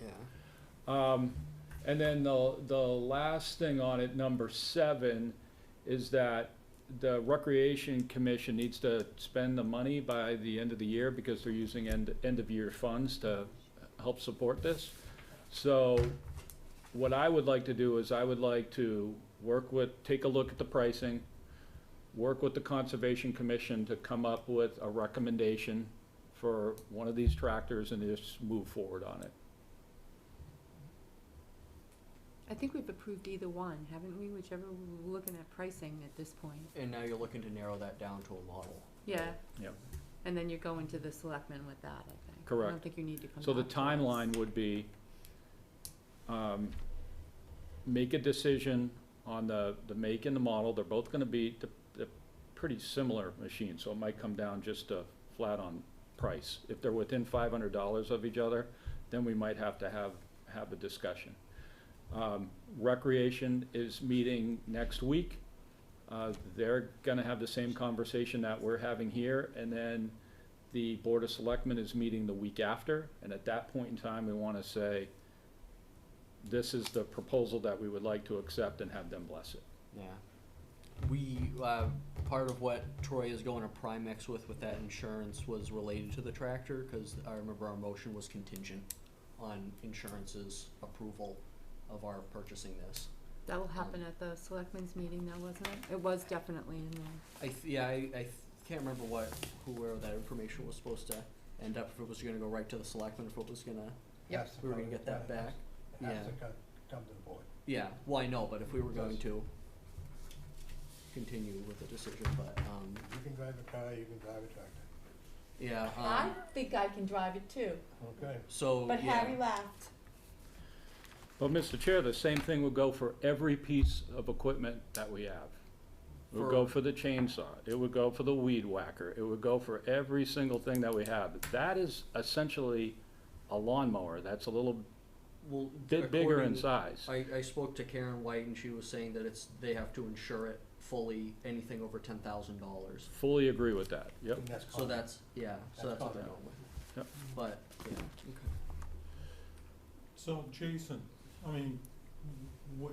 Yeah. And then the last thing on it, number 7, is that the Recreation Commission needs to spend the money by the end of the year because they're using end of year funds to help support this. So what I would like to do is I would like to take a look at the pricing, work with the Conservation Commission to come up with a recommendation for one of these tractors and just move forward on it. I think we've approved either one, haven't we? Whichever we're looking at pricing at this point. And now you're looking to narrow that down to a model. Yeah. Yep. And then you're going to the selectmen with that, I think. I Correct. don't think you need to come So the back to us. timeline would be, make a decision on the make and the model. They're both gonna be, they're pretty similar machines, so it might come down just to flat on price. If they're within $500 of each other, then we might have to have a discussion. Recreation is meeting next week. They're gonna have the same conversation that we're having here, and then the Board of Selectmen is meeting the week after, and at that point in time, we wanna say, this is the proposal that we would like to accept and have them bless it. Yeah. We, part of what Troy is going to Primex with that insurance was related to the tractor, cause I remember our motion was contingent on insurance's approval of our purchasing this. That will happen at the selectmen's meeting though, wasn't it? It was definitely in there. I can't remember where that information was supposed to end up, if it was gonna go right to the selectmen, if it was gonna, Yep. we were gonna get that back. It has Yeah. to come to the board. Yeah, well, I know, but if we were going to continue with the decision, but, You can drive a car, you can drive a tractor. yeah, I think I can drive it too, Okay. so, but yeah. Harry laughed. But Mr. Chair, the same thing would go for every piece of equipment that we have. It would go for the chainsaw, it would go for the weed whacker, it would go for every single thing that we have. That is essentially a lawnmower, that's a little Well, bit bigger in according- size. I spoke to Karen White and she was saying that they have to insure it fully, anything over $10,000. Fully agree with that, yep. And that's So common. that's what they're common. going with. Yep. But, yeah, okay. So Jason, I mean, what,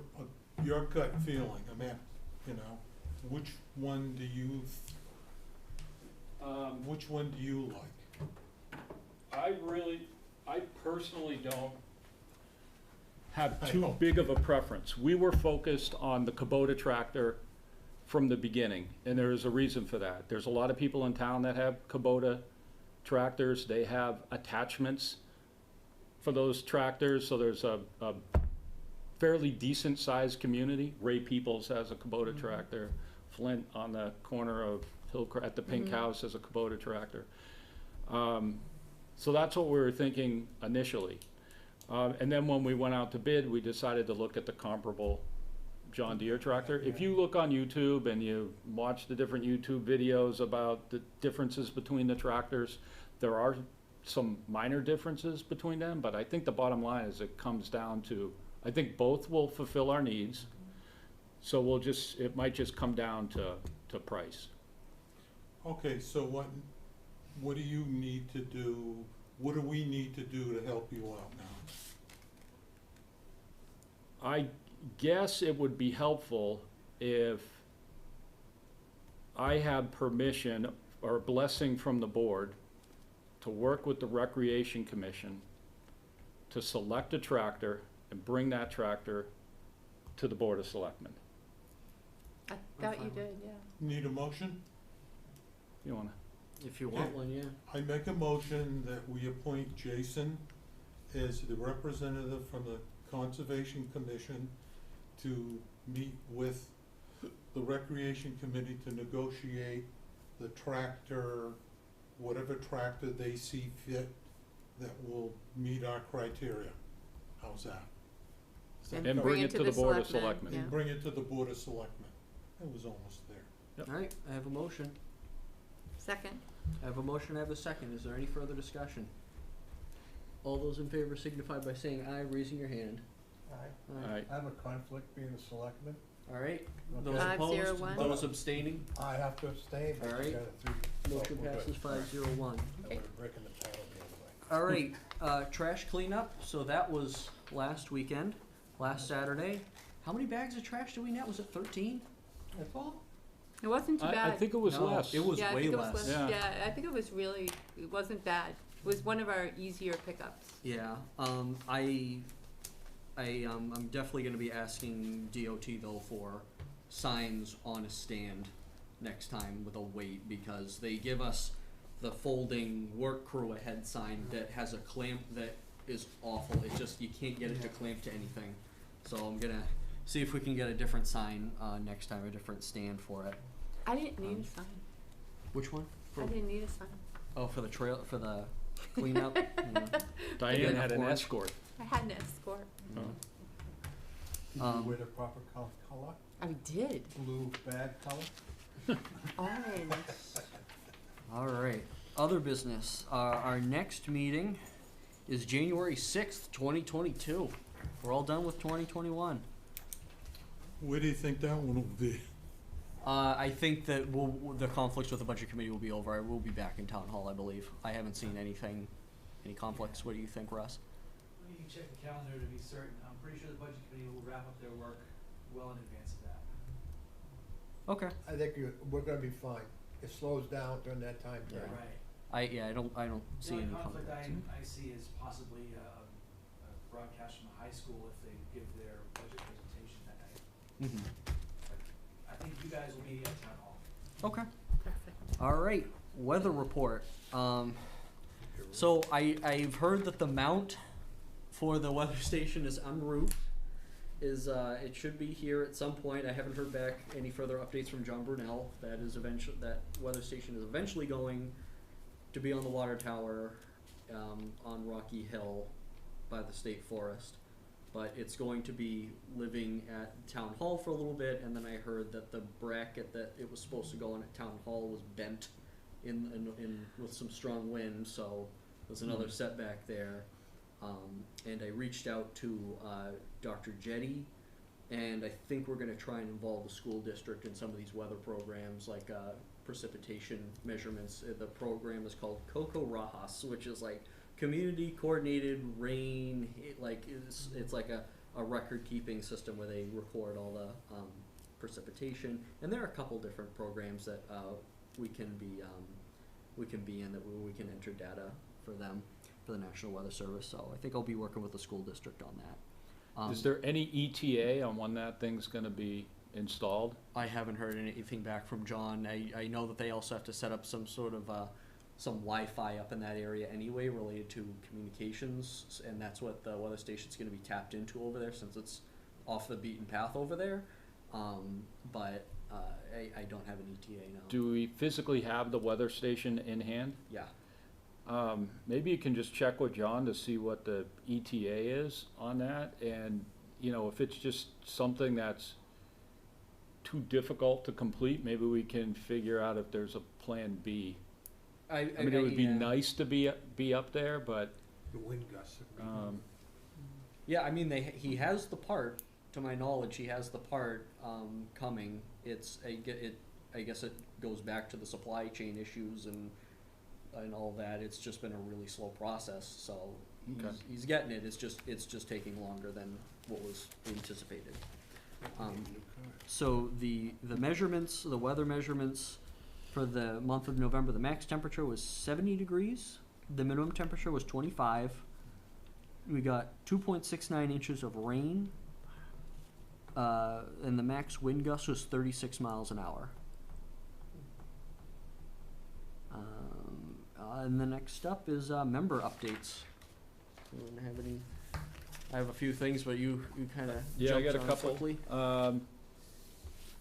your gut feeling, I mean, you know, which one do you like? I personally don't have I too don't. big of a preference. We were focused on the Kubota tractor from the beginning, and there is a reason for that. There's a lot of people in town that have Kubota tractors. They have attachments for those tractors, so there's a fairly decent sized community. Ray Peoples has a Kubota tractor. Flint on the corner of Hillcrest at the Pink House has a Kubota tractor. So that's what we were thinking initially. And then when we went out to bid, we decided to look at the comparable John Deere tractor. If you look on YouTube and you watch the different YouTube videos about the differences between the tractors, there are some minor differences between them, but I think the bottom line is it comes down to, I think both will fulfill our needs. So it might just come down to price. Okay, so what do you need to do, what do we need to do to help you out now? I guess it would be helpful if I had permission or blessing from the board to work with the Recreation Commission to select a tractor and bring that tractor to the Board of Selectmen. I thought you did, yeah. Need a motion? You wanna? If you want one, yeah. I make a motion that we appoint Jason as the representative from the Conservation Commission to meet with the Recreation Committee to negotiate the tractor, whatever tractor they see fit that will meet our criteria. How's that? Is that And bring it to the Board of Selectmen, Selectmen. yeah. And bring it to the Board of Selectmen. It was almost there. All right, I have a motion. Second. I have a motion, I have a second. Is there any further discussion? All those in favor signify by saying aye, raising your hand. Aye. Alright, I have a conflict being a selectman. All right, Okay. those 5-0-1. opposed, those abstaining, I have to abstain, but Alright. you got a three. motion we're good. passes 5-0-1. I would have broken the title the other way. All right, trash cleanup, so that was last weekend, last Saturday. How many bags of trash did we net? Was it 13? That's all? It wasn't too bad. I think it was No, less. it was Yeah, I way think it was less. Yeah. Yeah, I think it was really, it wasn't bad. It was one of our easier pickups. Yeah, I I'm definitely gonna be asking DOT though for signs on a stand next time with a weight, because they give us the folding work crew ahead sign that has a clamp that is awful. It just, you can't get it to clamp to anything. So I'm gonna see if we can get a different sign, next time, a different stand for it. I didn't need a sign. Which one? I didn't need a sign. Oh, for the trail, for the cleanup? Diane had an Orange. escort. I had an escort. Did you wear the proper color? I did. Blue bag color? Orange. All right. Other business. Our next meeting is January 6th, 2022. We're all done with 2021. Where do you think that one will be? I think that the conflicts with the budget committee will be over. I will be back in town hall, I believe. I haven't seen anything, any conflicts. What do you think, Russ? We can check the calendar to be certain. I'm pretty sure the budget committee will wrap up their work well in advance of that. Okay. I think we're gonna be fine. It slows down during that time period. Right. I don't see The any only conflict conflicts. I see is possibly a broadcast from the high school if they give their budget presentation that night. Mhm. I think you guys will be at town hall. Okay. Perfect. All right. Weather report. So I've heard that the mount for the weather station is en route. It should be here at some point. I haven't heard back any further updates from John Brunel. That weather station is eventually going to be on the water tower on Rocky Hill by the state forest. But it's going to be living at town hall for a little bit, and then I heard that the bracket that it was supposed to go on at town hall was bent in with some strong wind, so there's another setback there. And I reached out to Dr. Jetty, and I think we're gonna try and involve the school district in some of these weather programs, like precipitation measurements. The program is called Coco Rajas, which is like community coordinated rain. It's like a record keeping system where they record all the precipitation, and there are a couple different programs that we can be in, that we can enter data for them, for the National Weather Service. So I think I'll be working with the school district on that. Is there any ETA on when that thing's gonna be installed? I haven't heard anything back from John. I know that they also have to set up some sort of some Wi-Fi up in that area anyway, related to communications, and that's what the weather station's going to be tapped into over there, since it's off the beaten path over there. But I don't have an ETA now. Do we physically have the weather station in hand? Yeah. Maybe you can just check with John to see what the ETA is on that, and, you know, if it's just something that's too difficult to complete, maybe we can figure out if there's a plan B. I mean, it would be nice to be up there, but, The wind gusts. Yeah, I mean, he has the part. To my knowledge, he has the part coming. I guess it goes back to the supply chain issues and all that. It's just been a really slow process. So he's getting it. It's just taking longer than what was anticipated. So the measurements, the weather measurements for the month of November, the max temperature was 70 degrees. The minimum temperature was 25. We got 2.69 inches of rain. And the max wind gust was 36 miles an hour. And the next up is member updates. Anyone have any? I have a few things, but you kind of yeah, I got a couple. quickly.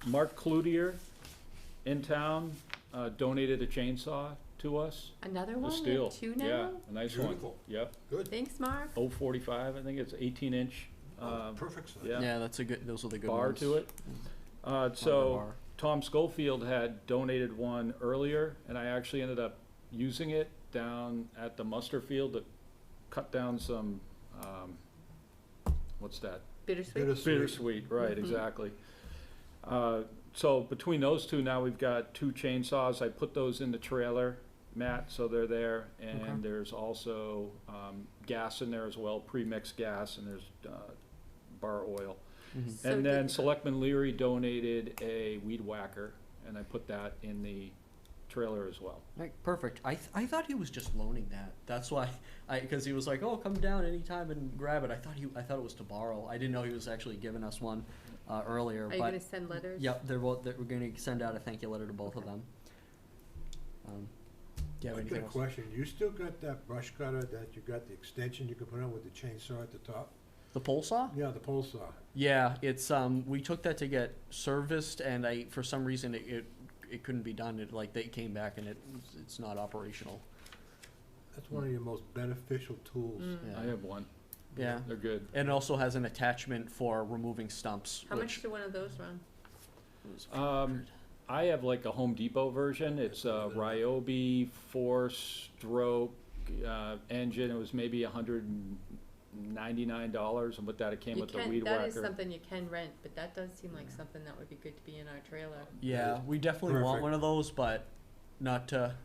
Mark Cloutier in town donated a chainsaw to us. Another The one? steel. Two now? Yeah, a nice Beautiful. one. Yep. Good. Thanks, Mark. 045, I think it's 18-inch. Perfect size. Yeah. Yeah, that's a good. Those are the good Bar ones. to it. On the So bar. Tom Schofield had donated one earlier, and I actually ended up using it down at the muster field to cut down some, what's that? Bittersweet. Bittersweet, right, Mhm. exactly. So between those two, now we've got 2 chainsaws. I put those in the trailer, Matt, so they're there. And Okay. there's also gas in there as well, pre-mixed gas, and there's bar oil. Mhm. So And then did- Selectman Leary donated a weed whacker, and I put that in the trailer as well. Right, perfect. I thought he was just loaning that. That's why because he was like, "Oh, come down anytime and grab it." I thought it was to borrow. I didn't know he was actually giving us one earlier. Are you but gonna send letters? Yep, we're gonna send out a thank you letter to both of them. Do you have I got anything a else? question. You still got that brush cutter that you got the extension you can put on with the chainsaw at the top? The pole saw? Yeah, the pole saw. Yeah, it's we took that to get serviced, and for some reason it couldn't be done. They came back and it's not operational. That's one of your most beneficial tools. Yeah. I have one. Yeah. They're good. And it also has an attachment for removing stumps. How much which do one of those run? was I have like a Home Depot version. It's a Ryobi 4-stroke engine. It was maybe $199, and with that it came with the weed That whacker. is something you can rent, but that does seem like something that would be good to be in our trailer. Yeah, we definitely want Perfect. one of those, but not to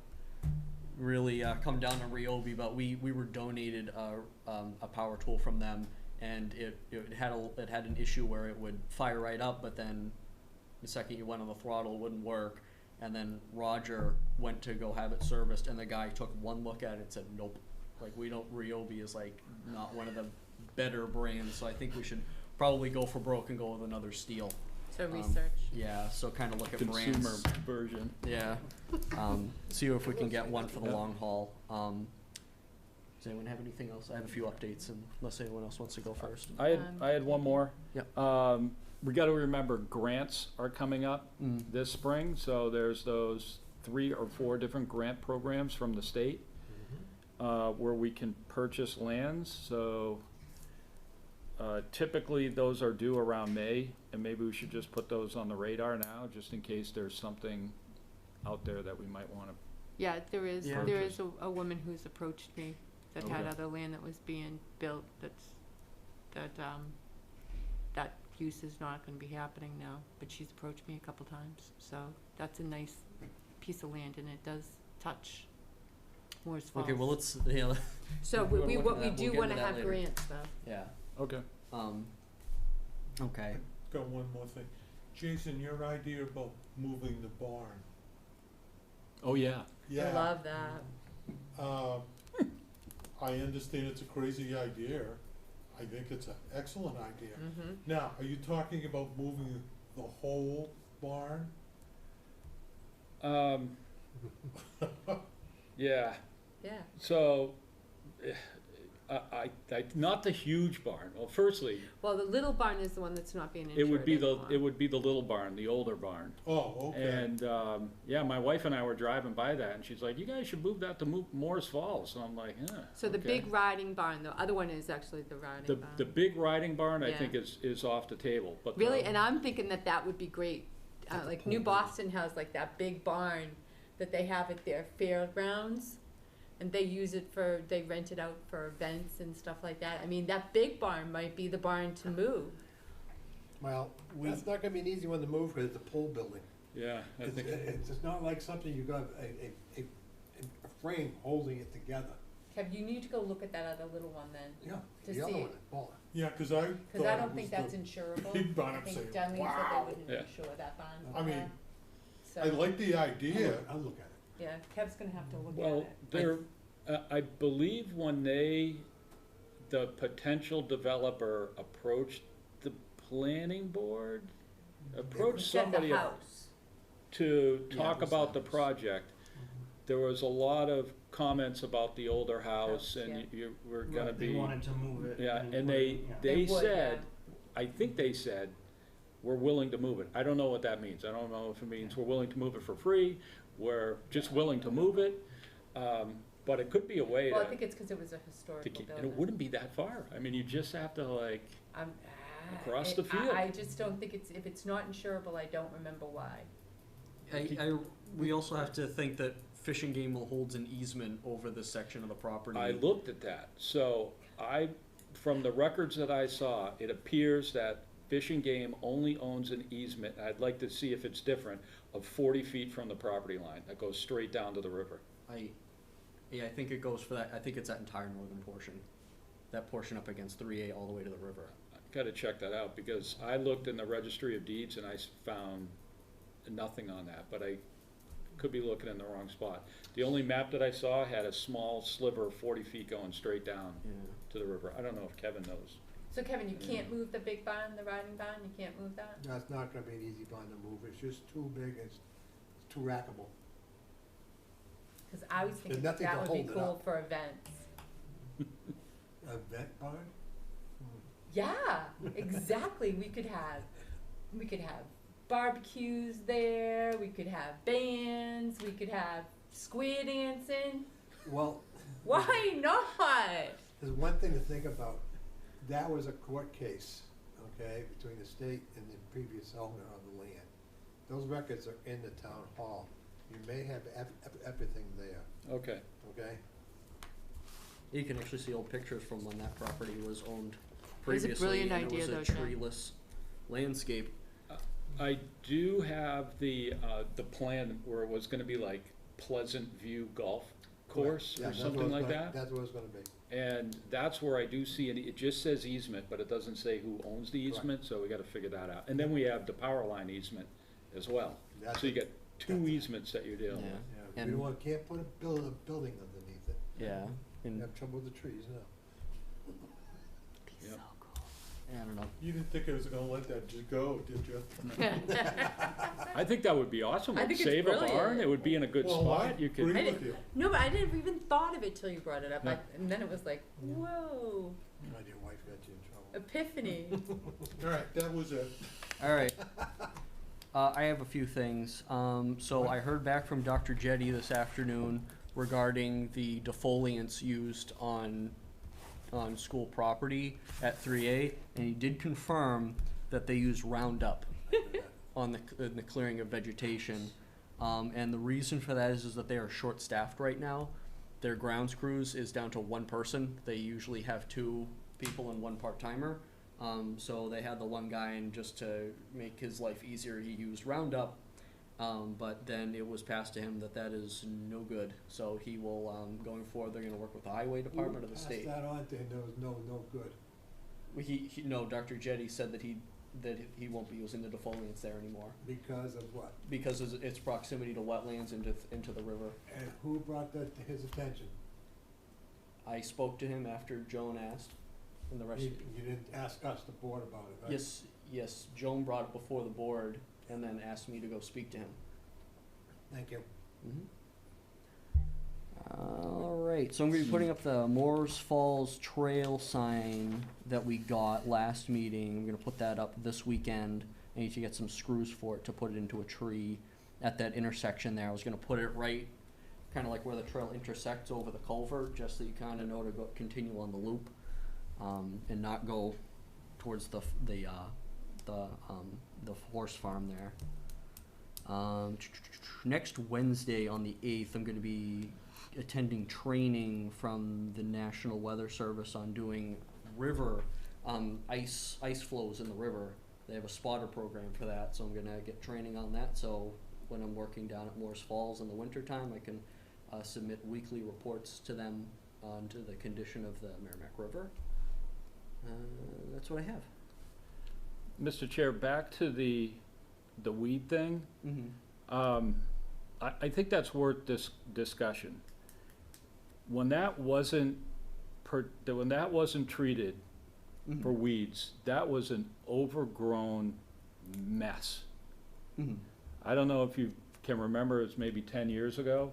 really come down to Ryobi. But we were donated a power tool from them, and it had an issue where it would fire right up, but then the second you went on the throttle, it wouldn't work. And then Roger went to go have it serviced, and the guy took one look at it and said, "Nope, Ryobi is like not one of the better brands, so I think we should probably go for broke and go with another steel." So research. Yeah, so kind of look at Consumer brands. version. Yeah. See if we can get one for the long haul. Does anyone have anything else? I have a few updates, unless anyone else wants to go first. I had one more. Yep. We got to remember grants are coming up this spring, so there's those 3 or 4 different grant programs from the state where we can purchase lands. So typically those are due around May, and maybe we should just put those on the radar now, just in case there's something out there that we might want to. Yeah, there is Yeah. a woman who's approached me that had Okay. other land that was being built that use is not gonna be happening now, but she's approached me a couple times, so that's a nice piece of land, and it does touch Moore's Falls. Okay, well let's So we'll we look at that. do We'll get wanna into that have later. grants though. yeah. Okay. Okay. Got one more thing. Jason, your idea about moving the barn. Oh, yeah. I love that. I understand it's a crazy idea. I think it's an excellent idea. Mm-hmm. Now, are you talking about moving the whole barn? Yeah. Yeah. So, I not the huge barn. Well, firstly, Well, the little barn is the one that's not being insured it would be anymore. the little barn, the older barn. Oh, okay. And yeah, my wife and I were driving by that, and she's like, "You guys should move that to Moore's Falls." And I'm like, "Yeah." So the okay." big riding barn, the other one is actually the riding barn. The big riding barn, I Yeah. think is off the table. But Really, and I'm thinking that would be great. Like New Boston has like that big barn that they have at their fairgrounds, and they rent it out for events and stuff like that. I mean, that big barn might be the barn to move. Well, that's not gonna be an easy one to move because it's a pole building. yeah, I think It's not like something you got a frame holding it together. Kev, you need to go look at that other little one then, Yeah, To the other see one it. is baller. Yeah, cause I because I thought it don't think was that's the insurable. big barn. I I'm think saying, Darlene said wow. they wouldn't Yeah. insure that barn. I mean, So, I like the idea. I'll look at it. yeah, Kev's gonna have to look well, at it. there. I believe when the potential developer approached the planning board, approached Said somebody the house. to Yeah, talk it was about the the house. project. There was a lot of comments about the older house, House, and yeah. you were gonna Right, be. They wanted to move it. Yeah, and put it- they yeah. They would, said, yeah. I think they said, we're willing to move it. I don't know what that means. I don't know if it means we're willing to move it for free, we're just willing to move it. But it could be a way Well, I to think it's because it was a to historical keep, and building. it wouldn't be that far. I mean, you just have to like, I'm, Across the field. I just don't think if it's not insurable, I don't remember why. We also have to think that Fish and Game holds an easement over this section of the property. I looked at that. So from the records that I saw, it appears that Fish and Game only owns an easement, I'd like to see if it's different, of 40 feet from the property line that goes straight down to the river. I think it goes for that. I think it's that entire northern portion. That portion up against 3A all the way to the river. Gotta check that out, because I looked in the registry of deeds and I found nothing on that, but could be looking in the wrong spot. The only map that I saw had a small sliver, 40 feet going straight down Yeah. to the river. I don't know if Kevin knows. So Kevin, you can't move the big barn, the riding barn, you can't move that? That's not gonna be an easy barn to move, it's just too big, it's too rackable. Cause I was thinking nothing that to would be hold it cool up. for events. A vet barn? Yeah, exactly. We could have barbecues there, we could have bands, we could have square dancing. Well, Why not? there's one thing to think about. That was a court case, okay, between the state and the previous owner of the land. Those records are in the town hall. You may have everything there, Okay. okay? You can actually see old pictures from when that property was owned It was a previously, brilliant and idea, it though, was a Jen. treeless landscape. I do have the plan where it was gonna be like Pleasant View Golf Course Yeah, or that's something what it's like gonna- that. That's what it's gonna be. And that's where I do see it just says easement, but it doesn't say who owns the Correct. easement, so we gotta figure that out. And then we have the power line easement as well. That's So you it. get two That's it. easements that you're dealing with. Yeah. Yeah, And- we can't put a building underneath it. Yeah, You and, have trouble with the trees now. Yep. I don't know. You didn't think I was gonna let that just go, did you? I think that would be awesome. I It'd think it's save a barn, brilliant. it would be in a good Well, I spot, you could. agree I with didn't- you. No, but I never even thought of it till you brought it up. Yeah. And then it was like, whoa, God, your wife got you in trouble. epiphany. All right, that was it. All right. I have a few things. So I heard back from Dr. Jetty this afternoon regarding the defoliants used on school property at 3A, and he did confirm that they use Roundup in the clearing of vegetation. And the reason for that is that they are short-staffed right now. Their grounds crews is down to one person. They usually have two people and one part-timer. So they had the one guy, and just to make his life easier, he used Roundup. But then it was passed to him that that is no good. So he will, going forward, they're gonna work with the highway department of the state. Pass that on to him, there was no good. No, Dr. Jetty said that he won't be using the defoliants there anymore Because of what? because of its proximity to wetlands into the river. And who brought that to his attention? I spoke to him after Joan asked, and the rest. You didn't ask us, the board, about it, right? Yes, Joan brought it before the board and then asked me to go speak to him. Thank you. All right, so I'm gonna be putting up the Moores Falls Trail sign that we got last meeting. I'm gonna put that up this weekend. I need to get some screws for it to put it into a tree at that intersection there. I was gonna put it right, kinda like where the trail intersects over the culvert, just so you kinda know to go, continue on the loop, and not go towards the horse farm there. Next Wednesday on the 8th, I'm gonna be attending training from the National Weather Service on doing river, ice flows in the river. They have a spotter program for that, so I'm gonna get training on that, so when I'm working down at Moores Falls in the wintertime, I can submit weekly reports to them on to the condition of the Merrimack River. That's what I have. Mr. Chair, back to the weed thing. Mm-hmm. I think that's worth discussion. When that wasn't treated for weeds, that was an overgrown mess. Mm-hmm. I don't know if you can remember, it was maybe 10 years ago,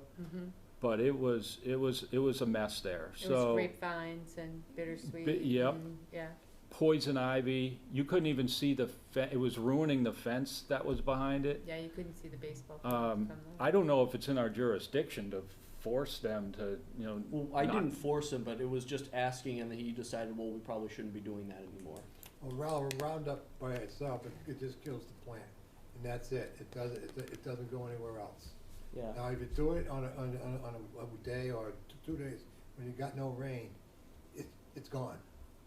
but it was a mess there. It was grapevines and bittersweet. Yep. and- Yeah. Poison ivy, you couldn't even see it was ruining the fence that was behind it. Yeah, you couldn't see the baseball field from the. I don't know if it's in our jurisdiction to force them to, Well, I not- didn't force him, but it was just asking, and then he decided, well, we probably shouldn't be doing that anymore. Well, Roundup by itself, it just kills the plant, and that's it. It doesn't go anywhere else. Yeah. Now, if you do it on a day or 2 days, when you got no rain, it's gone.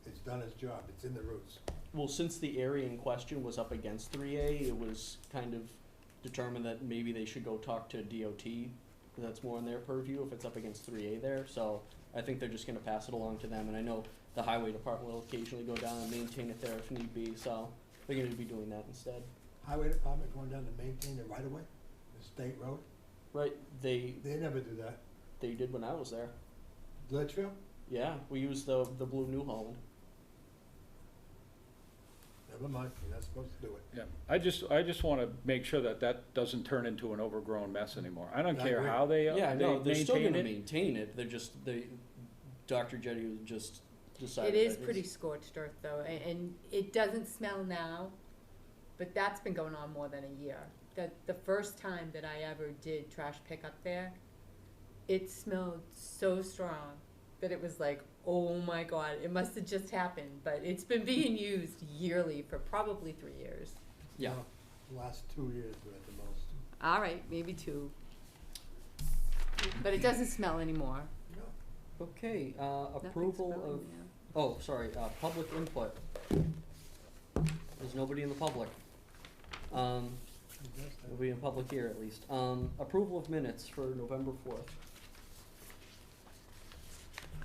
It's done its job. It's in the roots. Well, since the area in question was up against 3A, it was kind of determined that maybe they should go talk to DOT, because that's more in their purview if it's up against 3A there. So I think they're just gonna pass it along to them, and I know the highway department will occasionally go down and maintain it there if need be, so they're gonna be doing that instead. Highway department going down to maintain the right of way, the state road. Right, they never do that. did when I was there. Litchfield? Yeah, we used the blue New Holland. Never mind, you're not supposed to do it. Yeah, I just wanna make sure that that doesn't turn into an overgrown mess anymore. I don't I care agree. how they Yeah, no, they're still maintain gonna it. maintain it, Dr. Jetty just decided It is that pretty his- scorched earth though, and it doesn't smell now, but that's been going on more than a year. The first time that I ever did trash pickup there, it smelled so strong that it was like, oh my God, it must have just happened, but it's been being used yearly for probably 3 years. Yeah, Well, last 2 years were at the most. All right, maybe 2. But it doesn't smell anymore. No. okay, Nothing's approval smelling of, now. oh, sorry, public input. There's nobody in the public. Nobody in public here at least. Approval of minutes for November 4th.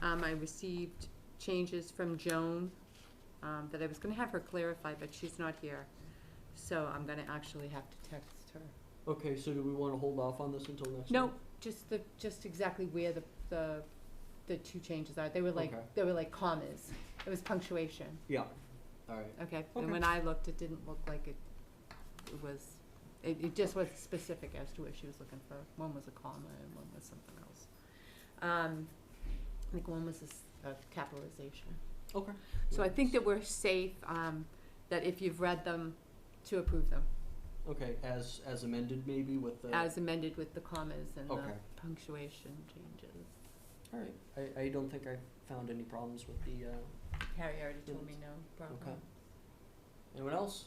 I received changes from Joan, that I was gonna have her clarify, but she's not here. So I'm gonna actually have to text her. Okay, so do we wanna hold off on this until next week? No, just exactly where the 2 changes are. They were like, Okay. they were like commas. It was punctuation, Yeah, alright. okay? Okay. And when I looked, it didn't look like it was, it just was specific as to what she was looking for. One was a comma and one was something else. I think one was a capitalization. Okay. So I think that we're safe, that if you've read them, to approve them, Okay, as amended maybe with the. as amended with the commas and the Okay. punctuation changes. Alright, I don't think I found any problems with the, Harry already told me no problem. okay. Anyone else?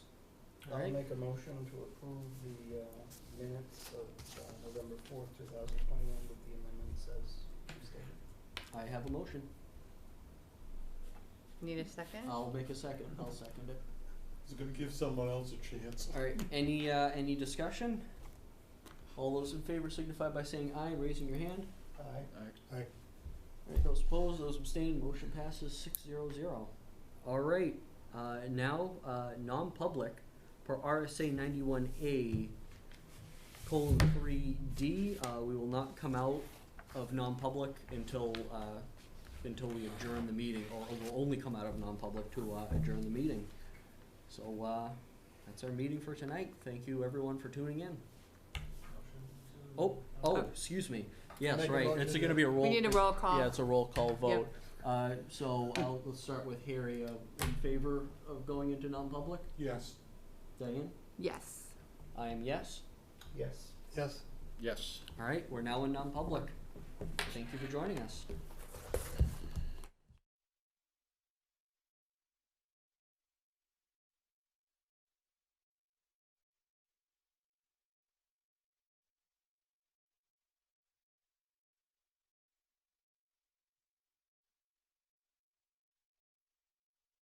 I'll Alright. make a motion to approve the minutes of November 4th, 2021 with the amendments as stated. I have a motion. Need a second? I'll make a second. I'll second it. It's gonna give someone else a chance. Alright, any discussion? All those in favor signify by saying aye, raising your hand. Aye. Alright, those opposed, those abstained, motion passes 6-0-0. Alright, now, non-public per RSA 91A : 3D, we will not come out of non-public until we adjourn the meeting, or we'll only come out of non-public to adjourn the meeting. So, that's our meeting for tonight. Thank you everyone for tuning in. Oh, excuse me. Yes, Make a right, motion it's to- gonna be a roll. We need a roll call. Yeah, it's a roll call vote. So let's start with Harry, in favor of going into non-public? Yes. Diane? Yes. I am yes. Yes. Yes. Yes. Alright, we're now in non-public. Thank you for joining us.